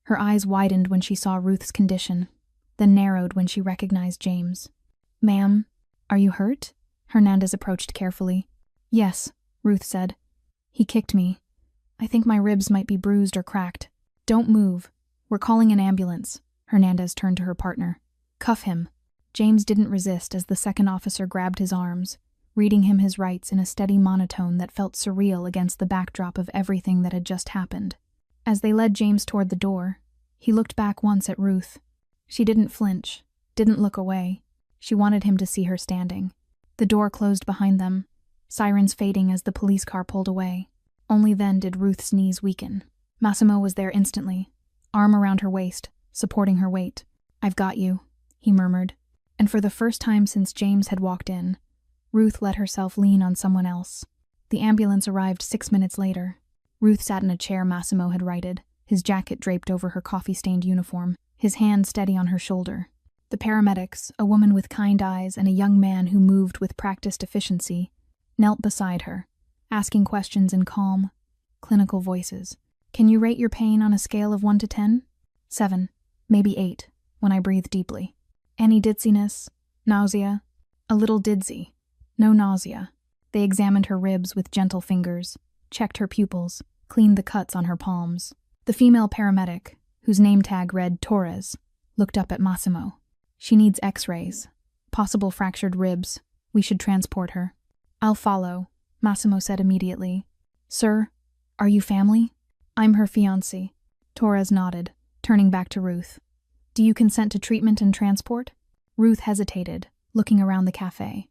Her eyes widened when she saw Ruth's condition, then narrowed when she recognized James. Ma'am, are you hurt? Hernandez approached carefully. Yes, Ruth said. He kicked me. I think my ribs might be bruised or cracked. Don't move. We're calling an ambulance. Hernandez turned to her partner. Cuff him. James didn't resist as the second officer grabbed his arms, reading him his rights in a steady monotone that felt surreal against the backdrop of everything that had just happened. As they led James toward the door, he looked back once at Ruth. She didn't flinch, didn't look away. She wanted him to see her standing. The door closed behind them, sirens fading as the police car pulled away. Only then did Ruth's knees weaken. Massimo was there instantly, arm around her waist, supporting her weight. I've got you, he murmured. And for the first time since James had walked in, Ruth let herself lean on someone else. The ambulance arrived 6 minutes later. Ruth sat in a chair Massimo had righted, his jacket draped over her coffee-stained uniform, his hand steady on her shoulder. The paramedics, a woman with kind eyes and a young man who moved with practiced efficiency, knelt beside her, asking questions in calm, clinical voices. Can you rate your pain on a scale of 1 to 10? 7, maybe 8, when I breathe deeply. Any dizziness? Nausea? A little dizzy. No nausea. They examined her ribs with gentle fingers, checked her pupils, cleaned the cuts on her palms. The female paramedic, whose name tag read Torres, looked up at Massimo. She needs x-rays. Possible fractured ribs. We should transport her. I'll follow, Massimo said immediately. Sir, are you family? I'm her fiancé. Torres nodded, turning back to Ruth. Do you consent to treatment and transport? Ruth hesitated, looking around the cafe.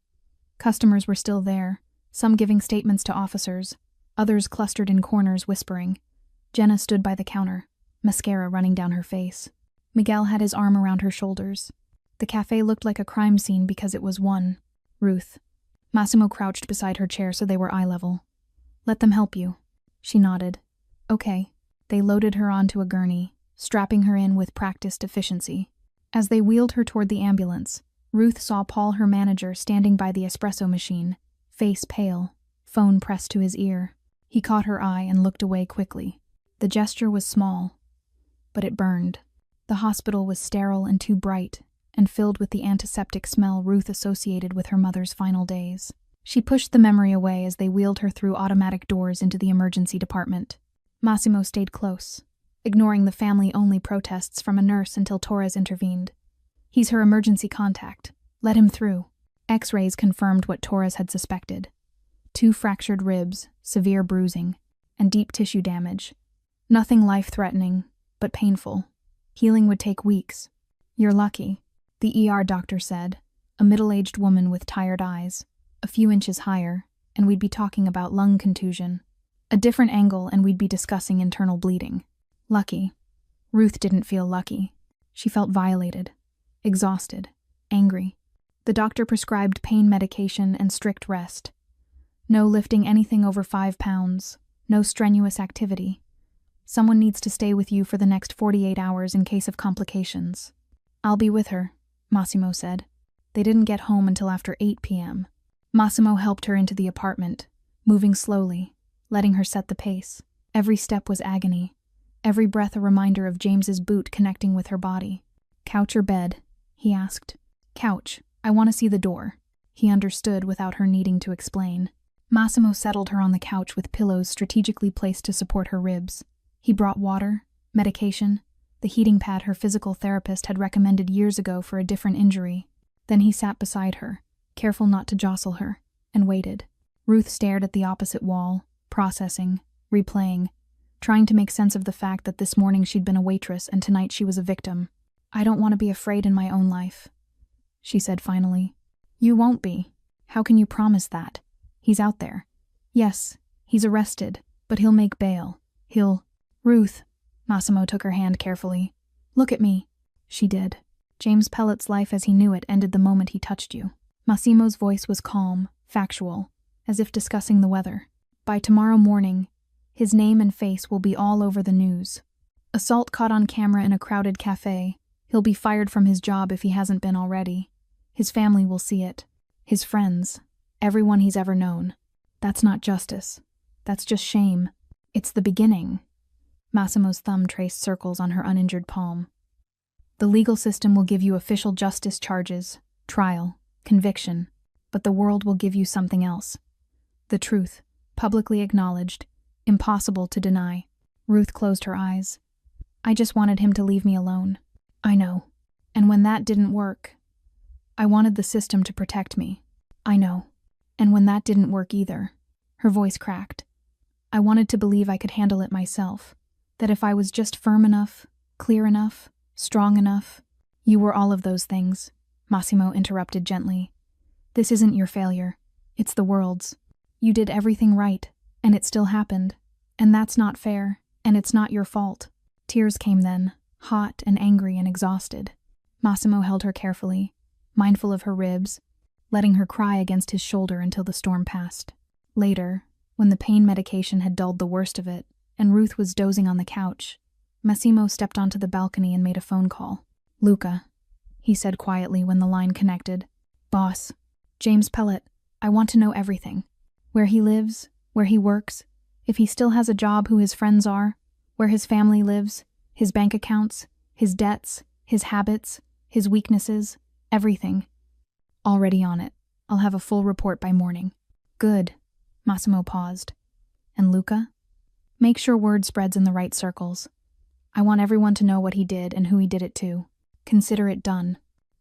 Customers were still there, some giving statements to officers, others clustered in corners whispering. Jenna stood by the counter, mascara running down her face. Miguel had his arm around her shoulders. The cafe looked like a crime scene because it was one. Ruth. Massimo crouched beside her chair so they were eye level. Let them help you. She nodded. Okay. They loaded her onto a gurney, strapping her in with practiced efficiency. As they wheeled her toward the ambulance, Ruth saw Paul, her manager, standing by the espresso machine, face pale, phone pressed to his ear. He caught her eye and looked away quickly. The gesture was small, but it burned. The hospital was sterile and too bright, and filled with the antiseptic smell Ruth associated with her mother's final days. She pushed the memory away as they wheeled her through automatic doors into the emergency department. Massimo stayed close, ignoring the family-only protests from a nurse until Torres intervened. He's her emergency contact. Let him through. X-rays confirmed what Torres had suspected. 2 fractured ribs, severe bruising, and deep tissue damage. Nothing life-threatening, but painful. Healing would take weeks. You're lucky, the ER doctor said, a middle-aged woman with tired eyes, a few inches higher, and we'd be talking about lung contusion. A different angle and we'd be discussing internal bleeding. Lucky. Ruth didn't feel lucky. She felt violated, exhausted, angry. The doctor prescribed pain medication and strict rest. No lifting anything over 5 pounds, no strenuous activity. Someone needs to stay with you for the next 48 hours in case of complications. I'll be with her, Massimo said. They didn't get home until after 8 p.m. Massimo helped her into the apartment, moving slowly, letting her set the pace. Every step was agony, every breath a reminder of James's boot connecting with her body. Couch or bed? He asked. Couch. I want to see the door. He understood without her needing to explain. Massimo settled her on the couch with pillows strategically placed to support her ribs. He brought water, medication, the heating pad her physical therapist had recommended years ago for a different injury. Then he sat beside her, careful not to jostle her, and waited. Ruth stared at the opposite wall, processing, replaying, trying to make sense of the fact that this morning she'd been a waitress and tonight she was a victim. I don't want to be afraid in my own life, she said finally. You won't be. How can you promise that? He's out there. Yes, he's arrested, but he'll make bail. Ruth. Massimo took her hand carefully. Look at me. She did. James Pellet's life as he knew it ended the moment he touched you. Massimo's voice was calm, factual, as if discussing the weather. By tomorrow morning, his name and face will be all over the news. Assault caught on camera in a crowded cafe. He'll be fired from his job if he hasn't been already. His family will see it. His friends. Everyone he's ever known. That's not justice. That's just shame. It's the beginning. Massimo's thumb traced circles on her uninjured palm. The legal system will give you official justice charges, trial, conviction, but the world will give you something else. The truth, publicly acknowledged, impossible to deny. Ruth closed her eyes. I just wanted him to leave me alone. I know. And when that didn't work, I wanted the system to protect me. I know. And when that didn't work either, her voice cracked. I wanted to believe I could handle it myself, that if I was just firm enough, clear enough, strong enough. You were all of those things, Massimo interrupted gently. This isn't your failure. It's the world's. You did everything right, and it still happened. And that's not fair, and it's not your fault. Tears came then, hot and angry and exhausted. Massimo held her carefully, mindful of her ribs, letting her cry against his shoulder until the storm passed. Later, when the pain medication had dulled the worst of it, and Ruth was dozing on the couch, Massimo stepped onto the balcony and made a phone call. Luca, he said quietly when the line connected. Boss, James Pellet, I want to know everything. Where he lives, where he works, if he still has a job, who his friends are, where his family lives, his bank accounts, his debts, his habits, his weaknesses, everything. Already on it. I'll have a full report by morning. Good. Massimo paused. And Luca? Make sure word spreads in the right circles. I want everyone to know what he did and who he did it to. Consider it done.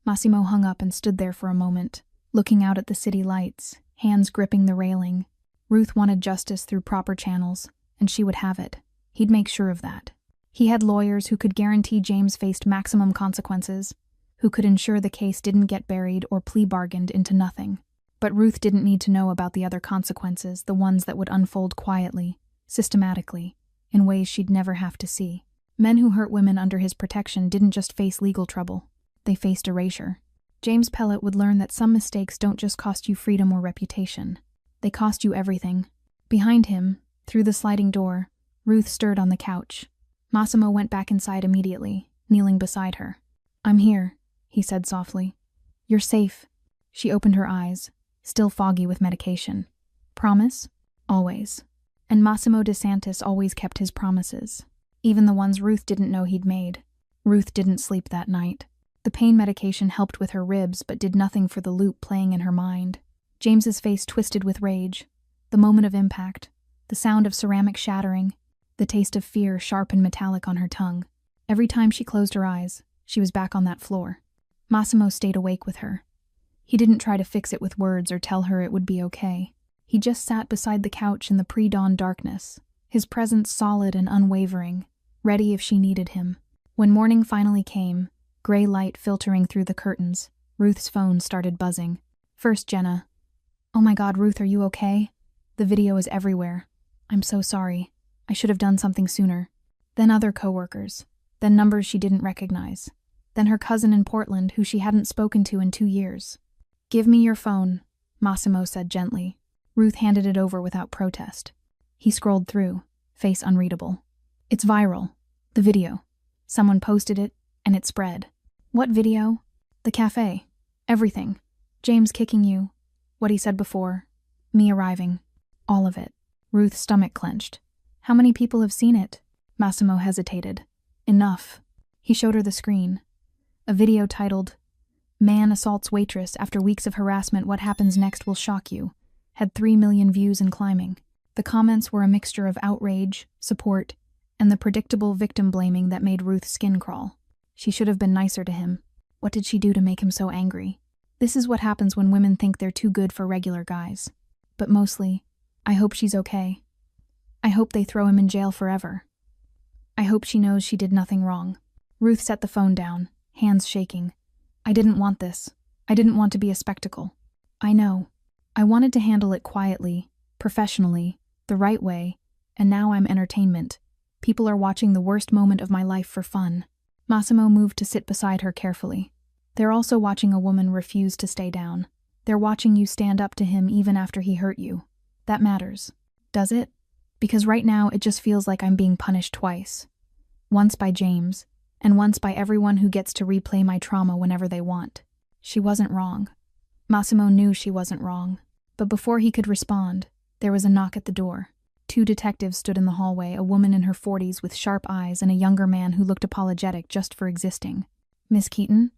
Massimo hung up and stood there for a moment, looking out at the city lights, hands gripping the railing. Ruth wanted justice through proper channels, and she would have it. He'd make sure of that. He had lawyers who could guarantee James faced maximum consequences, who could ensure the case didn't get buried or plea bargained into nothing. But Ruth didn't need to know about the other consequences, the ones that would unfold quietly, systematically, in ways she'd never have to see. Men who hurt women under his protection didn't just face legal trouble. They faced erasure. James Pellet would learn that some mistakes don't just cost you freedom or reputation. They cost you everything. Behind him, through the sliding door, Ruth stirred on the couch. Massimo went back inside immediately, kneeling beside her. I'm here, he said softly. You're safe. She opened her eyes, still foggy with medication. Promise? Always. And Massimo DeSantis always kept his promises. Even the ones Ruth didn't know he'd made. Ruth didn't sleep that night. The pain medication helped with her ribs but did nothing for the loop playing in her mind. James's face twisted with rage. The moment of impact. The sound of ceramic shattering. The taste of fear sharp and metallic on her tongue. Every time she closed her eyes, she was back on that floor. Massimo stayed awake with her. He didn't try to fix it with words or tell her it would be okay. He just sat beside the couch in the pre-dawn darkness, his presence solid and unwavering, ready if she needed him. When morning finally came, gray light filtering through the curtains. Ruth's phone started buzzing. First Jenna. "Oh my God, Ruth, are you okay? The video is everywhere. I'm so sorry. I should have done something sooner." Then other coworkers. Then numbers she didn't recognize. Then her cousin in Portland who she hadn't spoken to in 2 years. "Give me your phone," Massimo said gently. Ruth handed it over without protest. He scrolled through, face unreadable. "It's viral. The video. Someone posted it, and it spread." "What video?" "The cafe. Everything. James kicking you. What he said before. Me arriving. All of it." Ruth's stomach clenched. "How many people have seen it?" Massimo hesitated. "Enough." He showed her the screen. A video titled, "Man assaults waitress after weeks of harassment. What happens next will shock you," had 3 million views and climbing. The comments were a mixture of outrage, support, and the predictable victim blaming that made Ruth's skin crawl. She should have been nicer to him. What did she do to make him so angry? This is what happens when women think they're too good for regular guys. But mostly, I hope she's okay. I hope they throw him in jail forever. I hope she knows she did nothing wrong. Ruth set the phone down, hands shaking. "I didn't want this. I didn't want to be a spectacle. I know. I wanted to handle it quietly, professionally, the right way, and now I'm entertainment. People are watching the worst moment of my life for fun." Massimo moved to sit beside her carefully. "They're also watching a woman refuse to stay down. They're watching you stand up to him even after he hurt you. That matters. Does it? Because right now it just feels like I'm being punished twice. Once by James, and once by everyone who gets to replay my trauma whenever they want." She wasn't wrong. Massimo knew she wasn't wrong. But before he could respond, there was a knock at the door. 2 detectives stood in the hallway, a woman in her 40s with sharp eyes and a younger man who looked apologetic just for existing. "Miss Keaton?"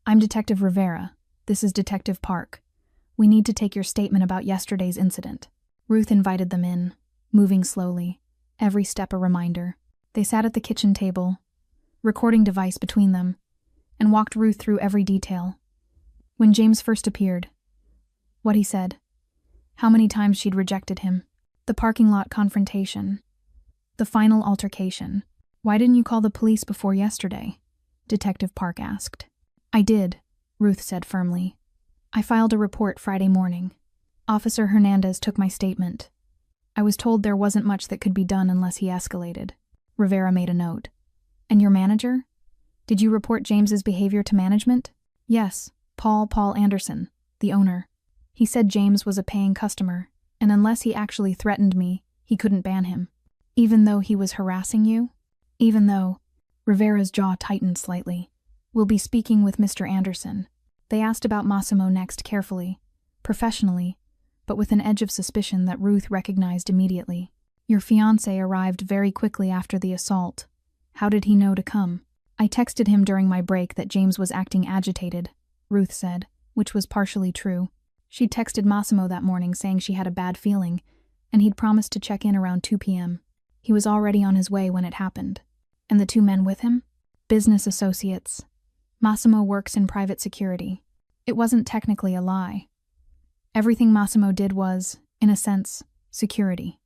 "I'm Detective Rivera. This is Detective Park. We need to take your statement about yesterday's incident." Ruth invited them in, moving slowly, every step a reminder. They sat at the kitchen table, recording device between them, and walked Ruth through every detail. When James first appeared, what he said, how many times she'd rejected him, the parking lot confrontation, the final altercation. "Why didn't you call the police before yesterday?" Detective Park asked. "I did," Ruth said firmly. "I filed a report Friday morning. Officer Hernandez took my statement. I was told there wasn't much that could be done unless he escalated." Rivera made a note. "And your manager? Did you report James's behavior to management?" "Yes, Paul Anderson, the owner. He said James was a paying customer, and unless he actually threatened me, he couldn't ban him." "Even though he was harassing you?" "Even though." Rivera's jaw tightened slightly. "We'll be speaking with Mr. Anderson." They asked about Massimo next carefully, professionally, but with an edge of suspicion that Ruth recognized immediately. "Your fiancé arrived very quickly after the assault. How did he know to come?" "I texted him during my break that James was acting agitated," Ruth said, which was partially true. She'd texted Massimo that morning saying she had a bad feeling, and he'd promised to check in around 2 p.m. He was already on his way when it happened. "And the 2 men with him?" "Business associates. Massimo works in private security." It wasn't technically a lie. Everything Massimo did was, in a sense, security.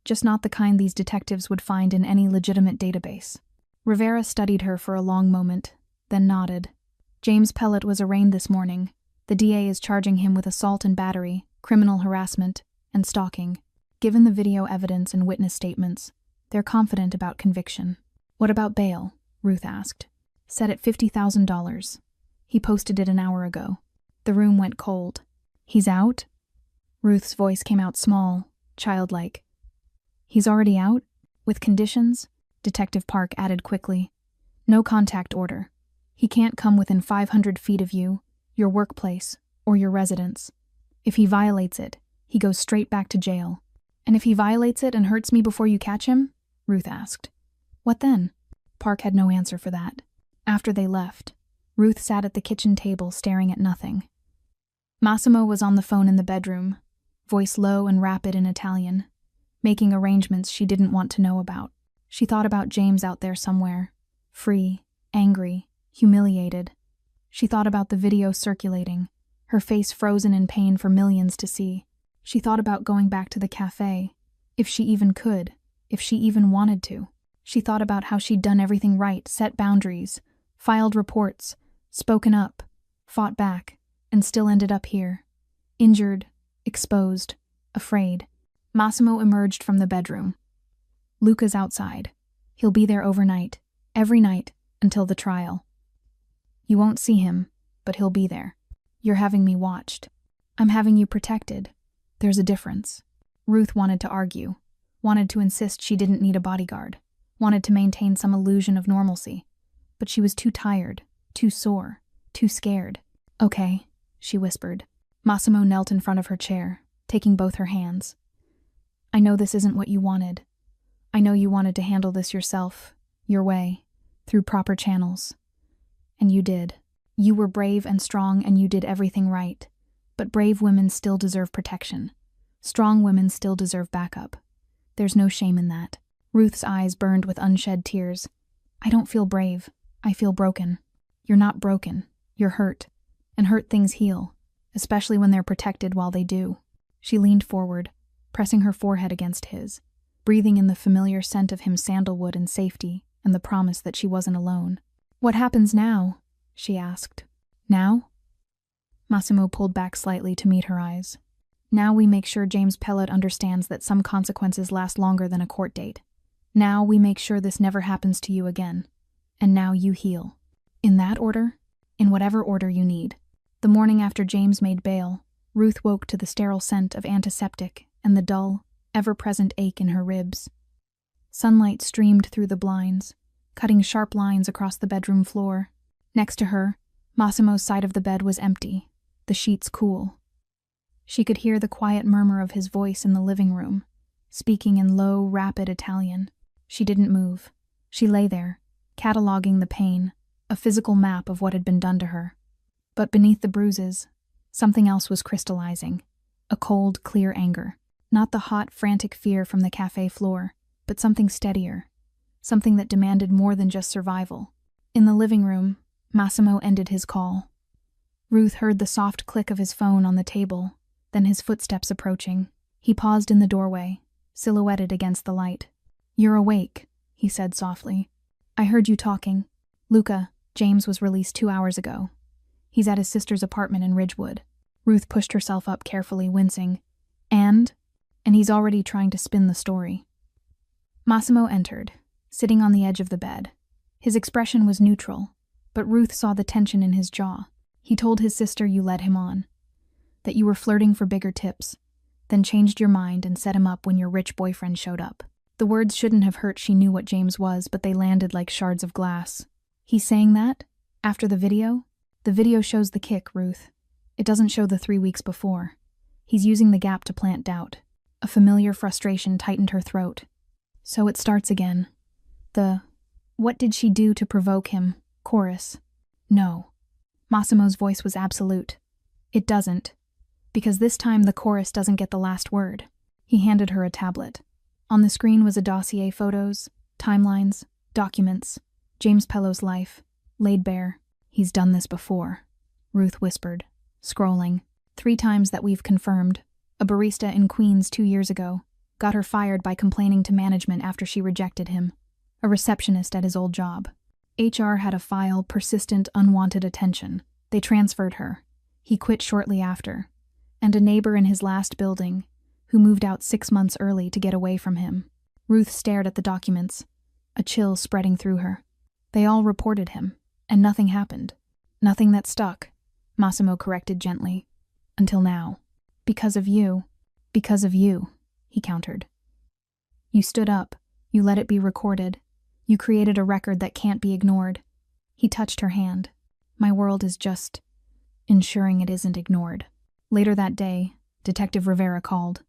Just not the kind these detectives would find in any legitimate database. Rivera studied her for a long moment, then nodded. "James Pellet was arraigned this morning. The DA is charging him with assault and battery, criminal harassment, and stalking. Given the video evidence and witness statements, they're confident about conviction." "What about bail?" Ruth asked. "Set at $50,000. He posted it an hour ago." The room went cold. "He's out?" Ruth's voice came out small, childlike. "He's already out? With conditions?" Detective Park added quickly. "No contact order. He can't come within 500 feet of you, your workplace, or your residence. If he violates it, he goes straight back to jail." "And if he violates it and hurts me before you catch him?" Ruth asked. "What then?" Park had no answer for that. After they left, Ruth sat at the kitchen table staring at nothing. Massimo was on the phone in the bedroom, voice low and rapid in Italian, making arrangements she didn't want to know about. She thought about James out there somewhere, free, angry, humiliated. She thought about the video circulating, her face frozen in pain for millions to see. She thought about going back to the cafe, if she even could, if she even wanted to. She thought about how she'd done everything right, set boundaries, Filed reports, spoken up, fought back, and still ended up here. Injured, exposed, afraid. Massimo emerged from the bedroom. Luca's outside. He'll be there overnight, every night, until the trial. You won't see him, but he'll be there. You're having me watched. I'm having you protected. There's a difference. Ruth wanted to argue, wanted to insist she didn't need a bodyguard, wanted to maintain some illusion of normalcy. But she was too tired, too sore, too scared. Okay, she whispered. Massimo knelt in front of her chair, taking both her hands. I know this isn't what you wanted. I know you wanted to handle this yourself, your way, through proper channels. And you did. You were brave and strong and you did everything right. But brave women still deserve protection. Strong women still deserve backup. There's no shame in that. Ruth's eyes burned with unshed tears. I don't feel brave. I feel broken. You're not broken. You're hurt. And hurt things heal, especially when they're protected while they do. She leaned forward, pressing her forehead against his, breathing in the familiar scent of his sandalwood and safety and the promise that she wasn't alone. What happens now? She asked. Now? Massimo pulled back slightly to meet her eyes. Now we make sure James Pellet understands that some consequences last longer than a court date. Now we make sure this never happens to you again. And now you heal. In that order? In whatever order you need. The morning after James made bail, Ruth woke to the sterile scent of antiseptic and the dull, ever-present ache in her ribs. Sunlight streamed through the blinds, cutting sharp lines across the bedroom floor. Next to her, Massimo's side of the bed was empty, the sheets cool. She could hear the quiet murmur of his voice in the living room, speaking in low, rapid Italian. She didn't move. She lay there, cataloging the pain, a physical map of what had been done to her. But beneath the bruises, something else was crystallizing, a cold, clear anger. Not the hot, frantic fear from the cafe floor, but something steadier, something that demanded more than just survival. In the living room, Massimo ended his call. Ruth heard the soft click of his phone on the table, then his footsteps approaching. He paused in the doorway, silhouetted against the light. You're awake, he said softly. I heard you talking. Luca, James was released 2 hours ago. He's at his sister's apartment in Ridgewood. Ruth pushed herself up carefully, wincing. And he's already trying to spin the story. Massimo entered, sitting on the edge of the bed. His expression was neutral, but Ruth saw the tension in his jaw. He told his sister you led him on, that you were flirting for bigger tips, then changed your mind and set him up when your rich boyfriend showed up. The words shouldn't have hurt. She knew what James was, but they landed like shards of glass. He's saying that? After the video? The video shows the kick, Ruth. It doesn't show the 3 weeks before. He's using the gap to plant doubt. A familiar frustration tightened her throat. So it starts again. What did she do to provoke him? Chorus. No. Massimo's voice was absolute. It doesn't. Because this time the chorus doesn't get the last word. He handed her a tablet. On the screen was a dossier, photos, timelines, documents, James Pelot's life, laid bare. He's done this before, Ruth whispered, scrolling. 3 times that we've confirmed. A barista in Queens 2 years ago got her fired by complaining to management after she rejected him. A receptionist at his old job. HR had a file, persistent, unwanted attention. They transferred her. He quit shortly after. And a neighbor in his last building, who moved out 6 months early to get away from him. Ruth stared at the documents, a chill spreading through her. They all reported him, and nothing happened. Nothing that stuck, Massimo corrected gently. Until now. Because of you, he countered. You stood up, you let it be recorded. You created a record that can't be ignored. He touched her hand. My world is just ensuring it isn't ignored. Later that day, Detective Rivera called.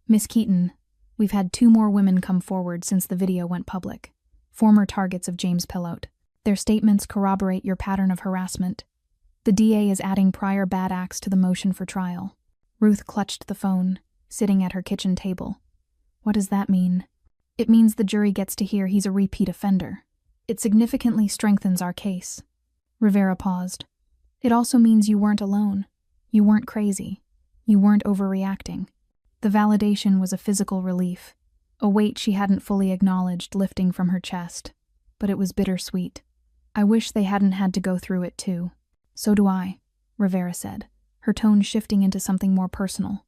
Miss Keaton, we've had 2 more women come forward since the video went public. Former targets of James Pelot. Their statements corroborate your pattern of harassment. The DA is adding prior bad acts to the motion for trial. Ruth clutched the phone, sitting at her kitchen table. What does that mean? It means the jury gets to hear he's a repeat offender. It significantly strengthens our case. Rivera paused. It also means you weren't alone. You weren't crazy. You weren't overreacting. The validation was a physical relief, a weight she hadn't fully acknowledged lifting from her chest. But it was bittersweet. I wish they hadn't had to go through it too. So do I, Rivera said, her tone shifting into something more personal.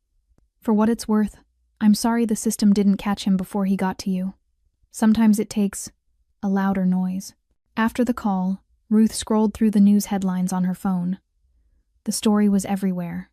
For what it's worth, I'm sorry the system didn't catch him before he got to you. Sometimes it takes a louder noise. After the call, Ruth scrolled through the news headlines on her phone. The story was everywhere,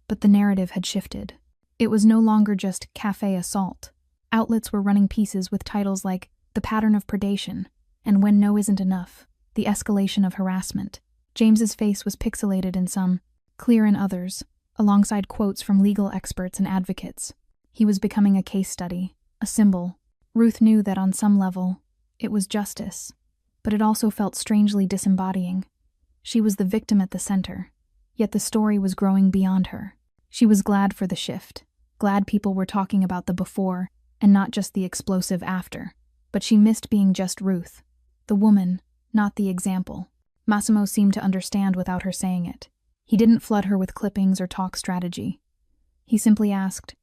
but the narrative had shifted. It was no longer just cafe assault. Outlets were running pieces with titles like The Pattern of Predation and When No Isn't Enough, The Escalation of Harassment. James's face was pixelated in some, clear in others, alongside quotes from legal experts and advocates. He was becoming a case study, a symbol. Ruth knew that on some level, it was justice, but it also felt strangely disembodying. She was the victim at the center, yet the story was growing beyond her. She was glad for the shift, glad people were talking about the before and not just the explosive after. But she missed being just Ruth, the woman, not the example. Massimo seemed to understand without her saying it. He didn't flood her with clippings or talk strategy. He simply asked,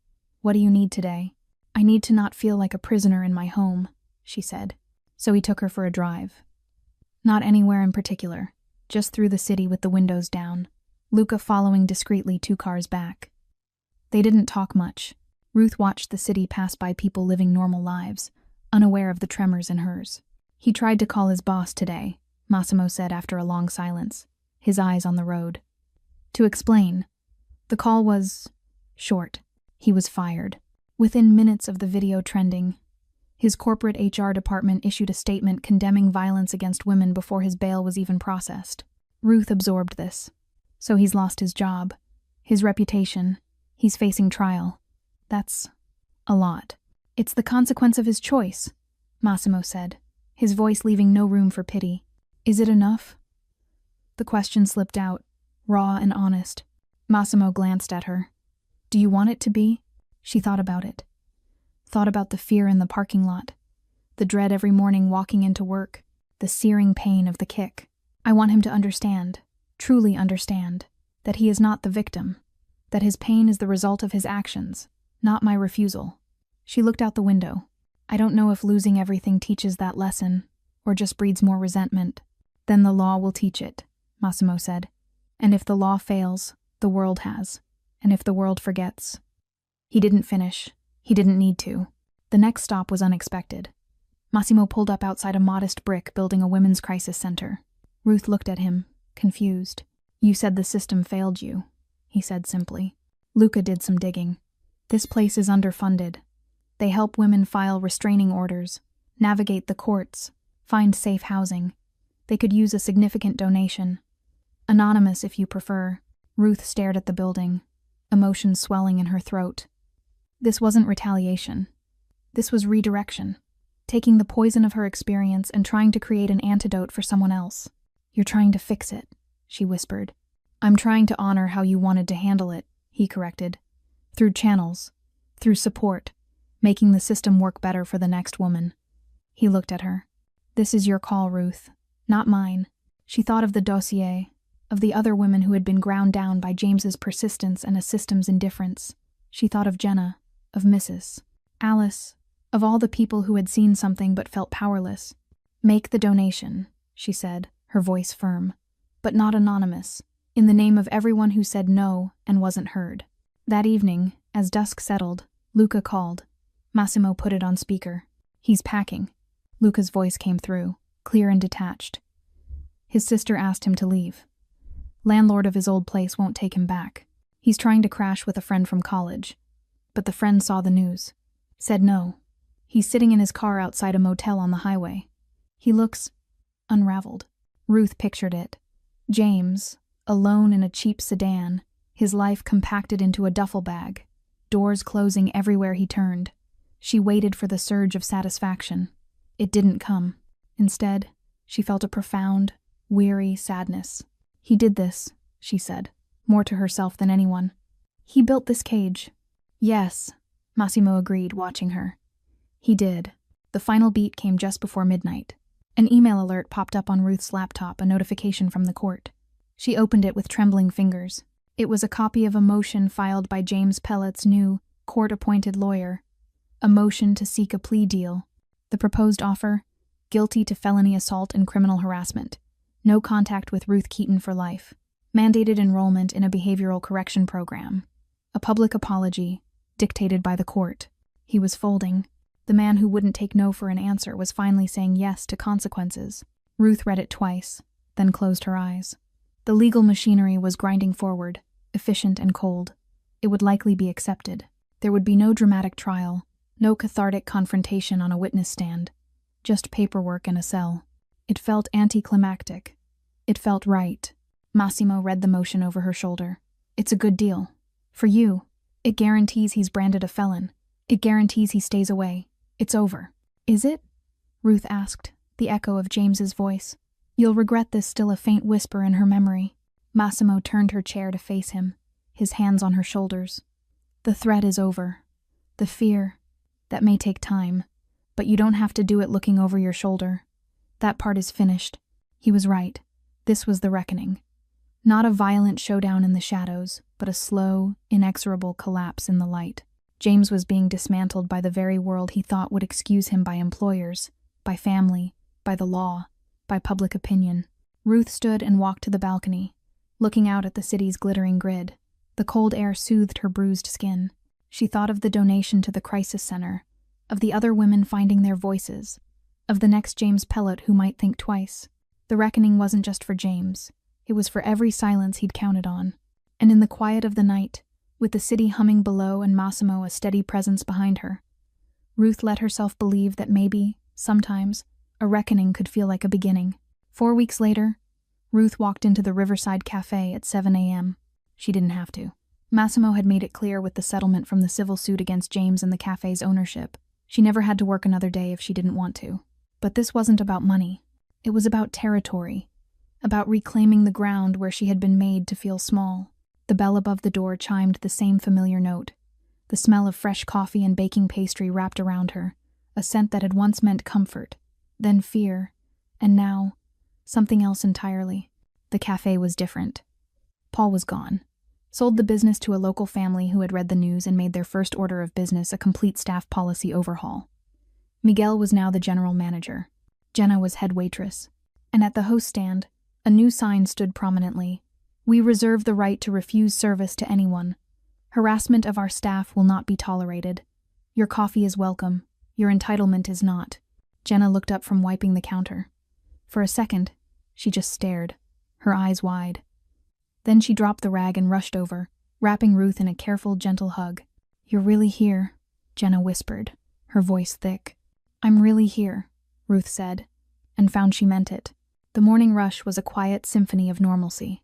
"What do you need today?" "I need to not feel like a prisoner in my home," she said. So he took her for a drive. Not anywhere in particular, just through the city with the windows down, Luca following discreetly 2 cars back. They didn't talk much. Ruth watched the city pass by people living normal lives, unaware of the tremors in hers. "He tried to call his boss today," Massimo said after a long silence, his eyes on the road. To explain, the call was short. He was fired. Within minutes of the video trending, his corporate HR department issued a statement condemning violence against women before his bail was even processed. Ruth absorbed this. So he's lost his job, his reputation, he's facing trial. That's a lot. "It's the consequence of his choice," Massimo said, his voice leaving no room for pity. "Is it enough?" The question slipped out, raw and honest. Massimo glanced at her. "Do you want it to be?" She thought about it. Thought about the fear in the parking lot, the dread every morning walking into work, the searing pain of the kick. "I want him to understand, truly understand, that he is not the victim, that his pain is the result of his actions, not my refusal." She looked out the window. "I don't know if losing everything teaches that lesson, or just breeds more resentment." "Then the law will teach it," Massimo said. "And if the law fails, the world has. And if the world forgets." He didn't finish. He didn't need to. The next stop was unexpected. Massimo pulled up outside a modest brick building a women's crisis center. Ruth looked at him, confused. "You said the system failed you," he said simply. Luca did some digging. "This place is underfunded. They help women file restraining orders, navigate the courts, find safe housing. They could use a significant donation. Anonymous if you prefer." Ruth stared at the building, emotions swelling in her throat. This wasn't retaliation. This was redirection, taking the poison of her experience and trying to create an antidote for someone else. "You're trying to fix it," she whispered. "I'm trying to honor how you wanted to handle it," he corrected. "Through channels, through support, making the system work better for the next woman." He looked at her. "This is your call, Ruth, not mine." She thought of the dossier, of the other women who had been ground down by James's persistence and a system's indifference. She thought of Jenna, of Mrs. Alice, of all the people who had seen something but felt powerless. "Make the donation," she said, her voice firm, "but not anonymous, in the name of everyone who said no and wasn't heard." That evening, as dusk settled, Luca called. Massimo put it on speaker. "He's packing." Luca's voice came through, clear and detached. His sister asked him to leave. Landlord of his old place won't take him back. He's trying to crash with a friend from college. But the friend saw the news. Said no. He's sitting in his car outside a motel on the highway. He looks unraveled. Ruth pictured it. James, alone in a cheap sedan, his life compacted into a duffel bag, doors closing everywhere he turned. She waited for the surge of satisfaction. It didn't come. Instead, she felt a profound, weary sadness. "He did this," she said, more to herself than anyone. "He built this cage." "Yes," Massimo agreed, watching her. "He did." The final beat came just before midnight. An email alert popped up on Ruth's laptop, a notification from the court. She opened it with trembling fingers. It was a copy of a motion filed by James Pellet's new, court-appointed lawyer. A motion to seek a plea deal. The proposed offer, Guilty to felony assault and criminal harassment. No contact with Ruth Keaton for life. Mandated enrollment in a behavioral correction program. A public apology, dictated by the court. He was folding. The man who wouldn't take no for an answer was finally saying yes to consequences. Ruth read it twice, then closed her eyes. The legal machinery was grinding forward, efficient and cold. It would likely be accepted. There would be no dramatic trial, no cathartic confrontation on a witness stand. Just paperwork and a cell. It felt anticlimactic. It felt right. Massimo read the motion over her shoulder. It's a good deal. For you. It guarantees he's branded a felon. It guarantees he stays away. It's over. Is it? Ruth asked, the echo of James's voice. You'll regret this, still a faint whisper in her memory. Massimo turned her chair to face him, his hands on her shoulders. The threat is over. The fear. That may take time, but you don't have to do it looking over your shoulder. That part is finished. He was right. This was the reckoning. Not a violent showdown in the shadows, but a slow, inexorable collapse in the light. James was being dismantled by the very world he thought would excuse him by employers, by family, by the law, by public opinion. Ruth stood and walked to the balcony, looking out at the city's glittering grid. The cold air soothed her bruised skin. She thought of the donation to the crisis center, of the other women finding their voices, of the next James Pellet who might think twice. The reckoning wasn't just for James. It was for every silence he'd counted on. And in the quiet of the night, with the city humming below and Massimo a steady presence behind her, Ruth let herself believe that maybe, sometimes, a reckoning could feel like a beginning. 4 weeks later, Ruth walked into the Riverside Cafe at 7 a.m. She didn't have to. Massimo had made it clear with the settlement from the civil suit against James and the cafe's ownership. She never had to work another day if she didn't want to. But this wasn't about money. It was about territory. About reclaiming the ground where she had been made to feel small. The bell above the door chimed the same familiar note. The smell of fresh coffee and baking pastry wrapped around her, a scent that had once meant comfort, then fear, and now, something else entirely. The cafe was different. Paul was gone. Sold the business to a local family who had read the news and made their first order of business a complete staff policy overhaul. Miguel was now the general manager. Jenna was head waitress. And at the host stand, a new sign stood prominently. We reserve the right to refuse service to anyone. Harassment of our staff will not be tolerated. Your coffee is welcome. Your entitlement is not. Jenna looked up from wiping the counter. For a second, she just stared, her eyes wide. Then she dropped the rag and rushed over, wrapping Ruth in a careful, gentle hug. You're really here, Jenna whispered, her voice thick. I'm really here, Ruth said, and found she meant it. The morning rush was a quiet symphony of normalcy.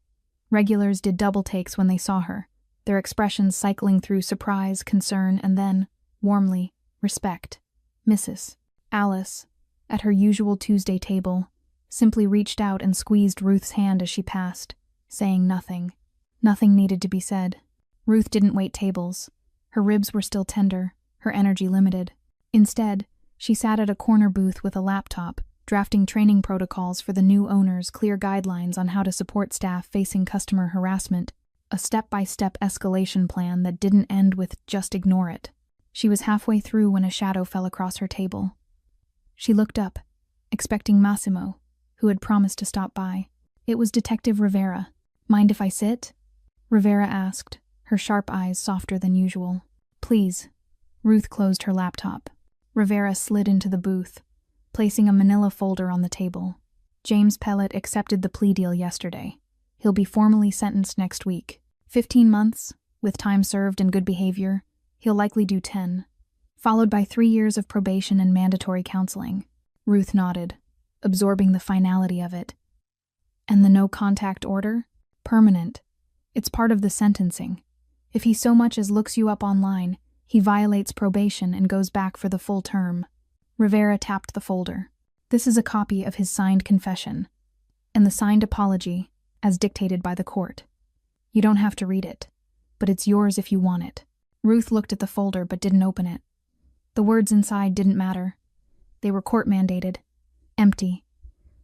Regulars did double takes when they saw her, their expressions cycling through surprise, concern, and then, warmly, respect. Mrs. Alice, at her usual Tuesday table, simply reached out and squeezed Ruth's hand as she passed, saying nothing. Nothing needed to be said. Ruth didn't wait tables. Her ribs were still tender, her energy limited. Instead, she sat at a corner booth with a laptop, drafting training protocols for the new owners, clear guidelines on how to support staff facing customer harassment, a step-by-step escalation plan that didn't end with just ignore it. She was halfway through when a shadow fell across her table. She looked up, expecting Massimo, who had promised to stop by. It was Detective Rivera. Mind if I sit? Rivera asked, her sharp eyes softer than usual. Please. Ruth closed her laptop. Rivera slid into the booth, placing a manila folder on the table. James Pellet accepted the plea deal yesterday. He'll be formally sentenced next week. 15 months, with time served and good behavior. He'll likely do 10, followed by 3 years of probation and mandatory counseling. Ruth nodded, absorbing the finality of it. And the no-contact order? Permanent. It's part of the sentencing. If he so much as looks you up online, he violates probation and goes back for the full term. Rivera tapped the folder. This is a copy of his signed confession, and the signed apology, as dictated by the court. You don't have to read it, but it's yours if you want it. Ruth looked at the folder but didn't open it. The words inside didn't matter. They were court-mandated. Empty.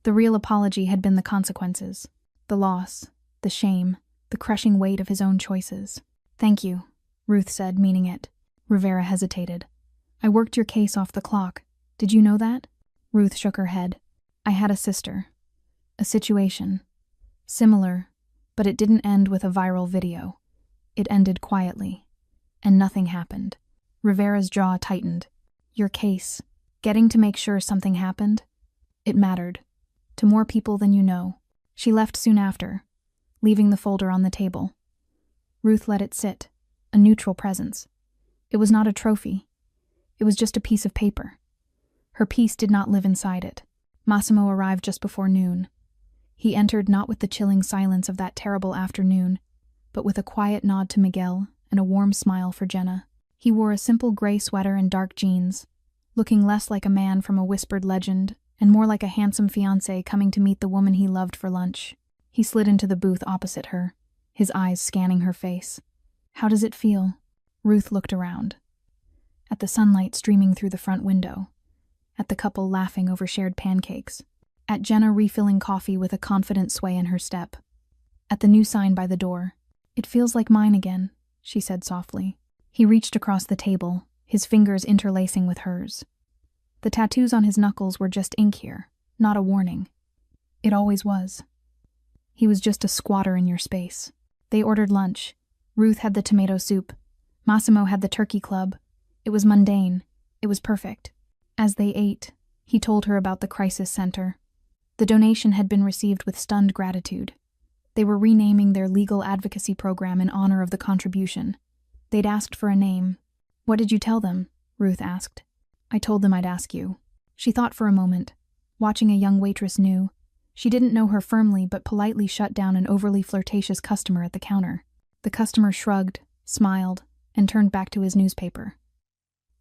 The real apology had been the consequences. The loss. The shame. The crushing weight of his own choices. Thank you, Ruth said, meaning it. Rivera hesitated. I worked your case off the clock. Did you know that? Ruth shook her head. I had a sister. A situation. Similar, but it didn't end with a viral video. It ended quietly. And nothing happened. Rivera's jaw tightened. Your case. Getting to make sure something happened? It mattered. To more people than you know. She left soon after, leaving the folder on the table. Ruth let it sit, a neutral presence. It was not a trophy. It was just a piece of paper. Her peace did not live inside it. Massimo arrived just before noon. He entered not with the chilling silence of that terrible afternoon, but with a quiet nod to Miguel and a warm smile for Jenna. He wore a simple gray sweater and dark jeans, looking less like a man from a whispered legend and more like a handsome fiancé coming to meet the woman he loved for lunch. He slid into the booth opposite her, his eyes scanning her face. How does it feel? Ruth looked around. At the sunlight streaming through the front window. At the couple laughing over shared pancakes. At Jenna refilling coffee with a confident sway in her step. At the new sign by the door. It feels like mine again, she said softly. He reached across the table, his fingers interlacing with hers. The tattoos on his knuckles were just ink here, not a warning. It always was. He was just a squatter in your space. They ordered lunch. Ruth had the tomato soup. Massimo had the turkey club. It was mundane. It was perfect. As they ate, he told her about the crisis center. The donation had been received with stunned gratitude. They were renaming their legal advocacy program in honor of the contribution. They'd asked for a name. What did you tell them? Ruth asked. I told them I'd ask you. She thought for a moment, watching a young waitress new. She didn't know her firmly but politely shut down an overly flirtatious customer at the counter. The customer shrugged, smiled, and turned back to his newspaper.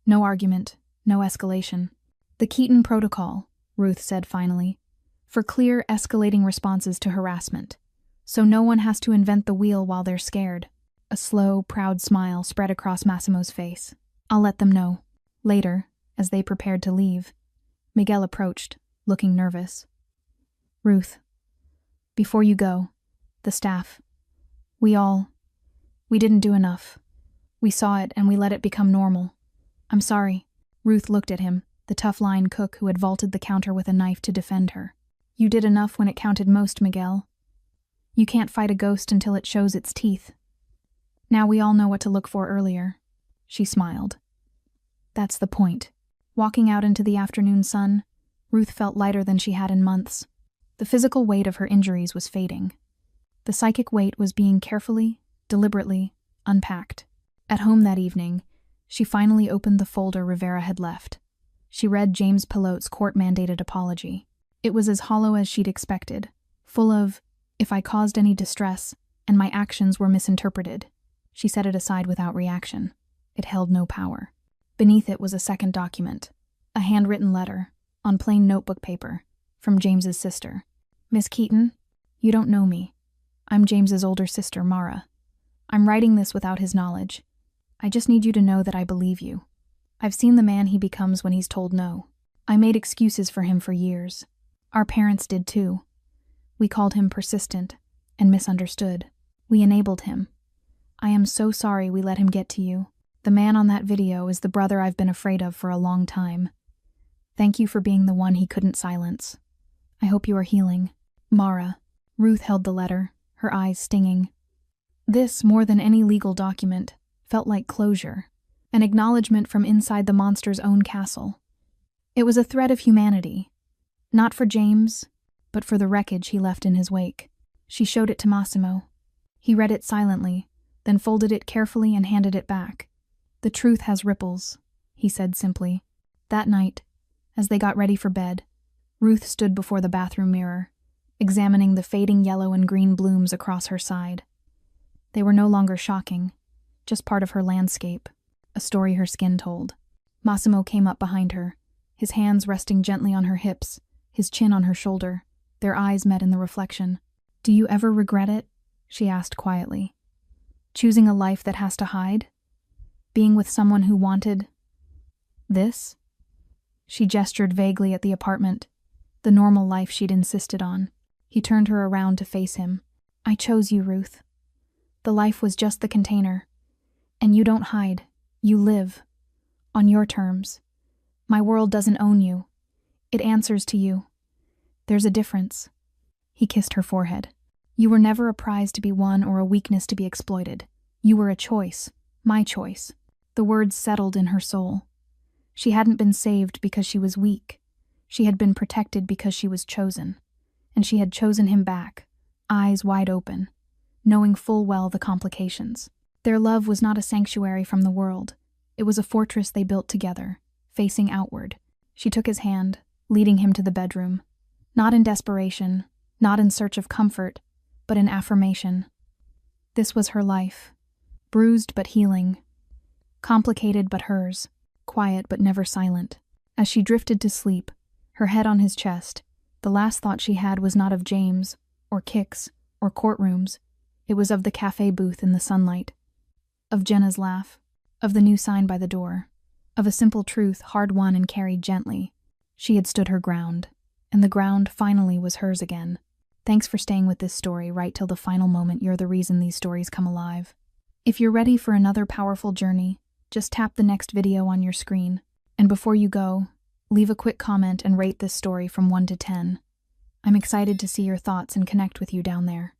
No argument, no escalation. The Keaton Protocol, Ruth said finally, for clear, escalating responses to harassment. So no one has to invent the wheel while they're scared. A slow, proud smile spread across Massimo's face. I'll let them know. Later, as they prepared to leave, Miguel approached, looking nervous. Ruth, before you go, the staff, we didn't do enough. We saw it and we let it become normal. I'm sorry. Ruth looked at him, the tough-line cook who had vaulted the counter with a knife to defend her. You did enough when it counted most, Miguel. You can't fight a ghost until it shows its teeth. Now we all know what to look for earlier. She smiled. That's the point. Walking out into the afternoon sun, Ruth felt lighter than she had in months. The physical weight of her injuries was fading. The psychic weight was being carefully, deliberately, unpacked. At home that evening, she finally opened the folder Rivera had left. She read James Pilote's court-mandated apology. It was as hollow as she'd expected, full of, if I caused any distress, and my actions were misinterpreted. She set it aside without reaction. It held no power. Beneath it was a second document, a handwritten letter, on plain notebook paper, from James's sister. Miss Keaton, you don't know me. I'm James's older sister, Mara. I'm writing this without his knowledge. I just need you to know that I believe you. I've seen the man he becomes when he's told no. I made excuses for him for years. Our parents did too. We called him persistent and misunderstood. We enabled him. I am so sorry we let him get to you. The man on that video is the brother I've been afraid of for a long time. Thank you for being the one he couldn't silence. I hope you are healing. Mara. Ruth held the letter, her eyes stinging. This, more than any legal document, felt like closure, an acknowledgement from inside the monster's own castle. It was a thread of humanity, not for James, but for the wreckage he left in his wake. She showed it to Massimo. He read it silently, then folded it carefully and handed it back. The truth has ripples, he said simply. That night, as they got ready for bed, Ruth stood before the bathroom mirror, examining the fading yellow and green blooms across her side. They were no longer shocking, just part of her landscape, a story her skin told. Massimo came up behind her, his hands resting gently on her hips, his chin on her shoulder. Their eyes met in the reflection. Do you ever regret it? She asked quietly. Choosing a life that has to hide? Being with someone who wanted this? She gestured vaguely at the apartment, the normal life she'd insisted on. He turned her around to face him. I chose you, Ruth. The life was just the container. And you don't hide. You live. On your terms. My world doesn't own you. It answers to you. There's a difference. He kissed her forehead. You were never a prize to be won or a weakness to be exploited. You were a choice. My choice. The words settled in her soul. She hadn't been saved because she was weak. She had been protected because she was chosen. And she had chosen him back, eyes wide open, knowing full well the complications. Their love was not a sanctuary from the world. It was a fortress they built together, facing outward. She took his hand, leading him to the bedroom. Not in desperation, not in search of comfort, but in affirmation. This was her life. Bruised but healing. Complicated but hers. Quiet but never silent. As she drifted to sleep, her head on his chest, the last thought she had was not of James, or kicks, or courtrooms. It was of the cafe booth in the sunlight. Of Jenna's laugh. Of the new sign by the door. Of a simple truth hard-won and carried gently. She had stood her ground, and the ground finally was hers again. Thanks for staying with this story right till the final moment. You're the reason these stories come alive. If you're ready for another powerful journey, just tap the next video on your screen. And before you go, leave a quick comment and rate this story from 1 to 10. I'm excited to see your thoughts and connect with you down there.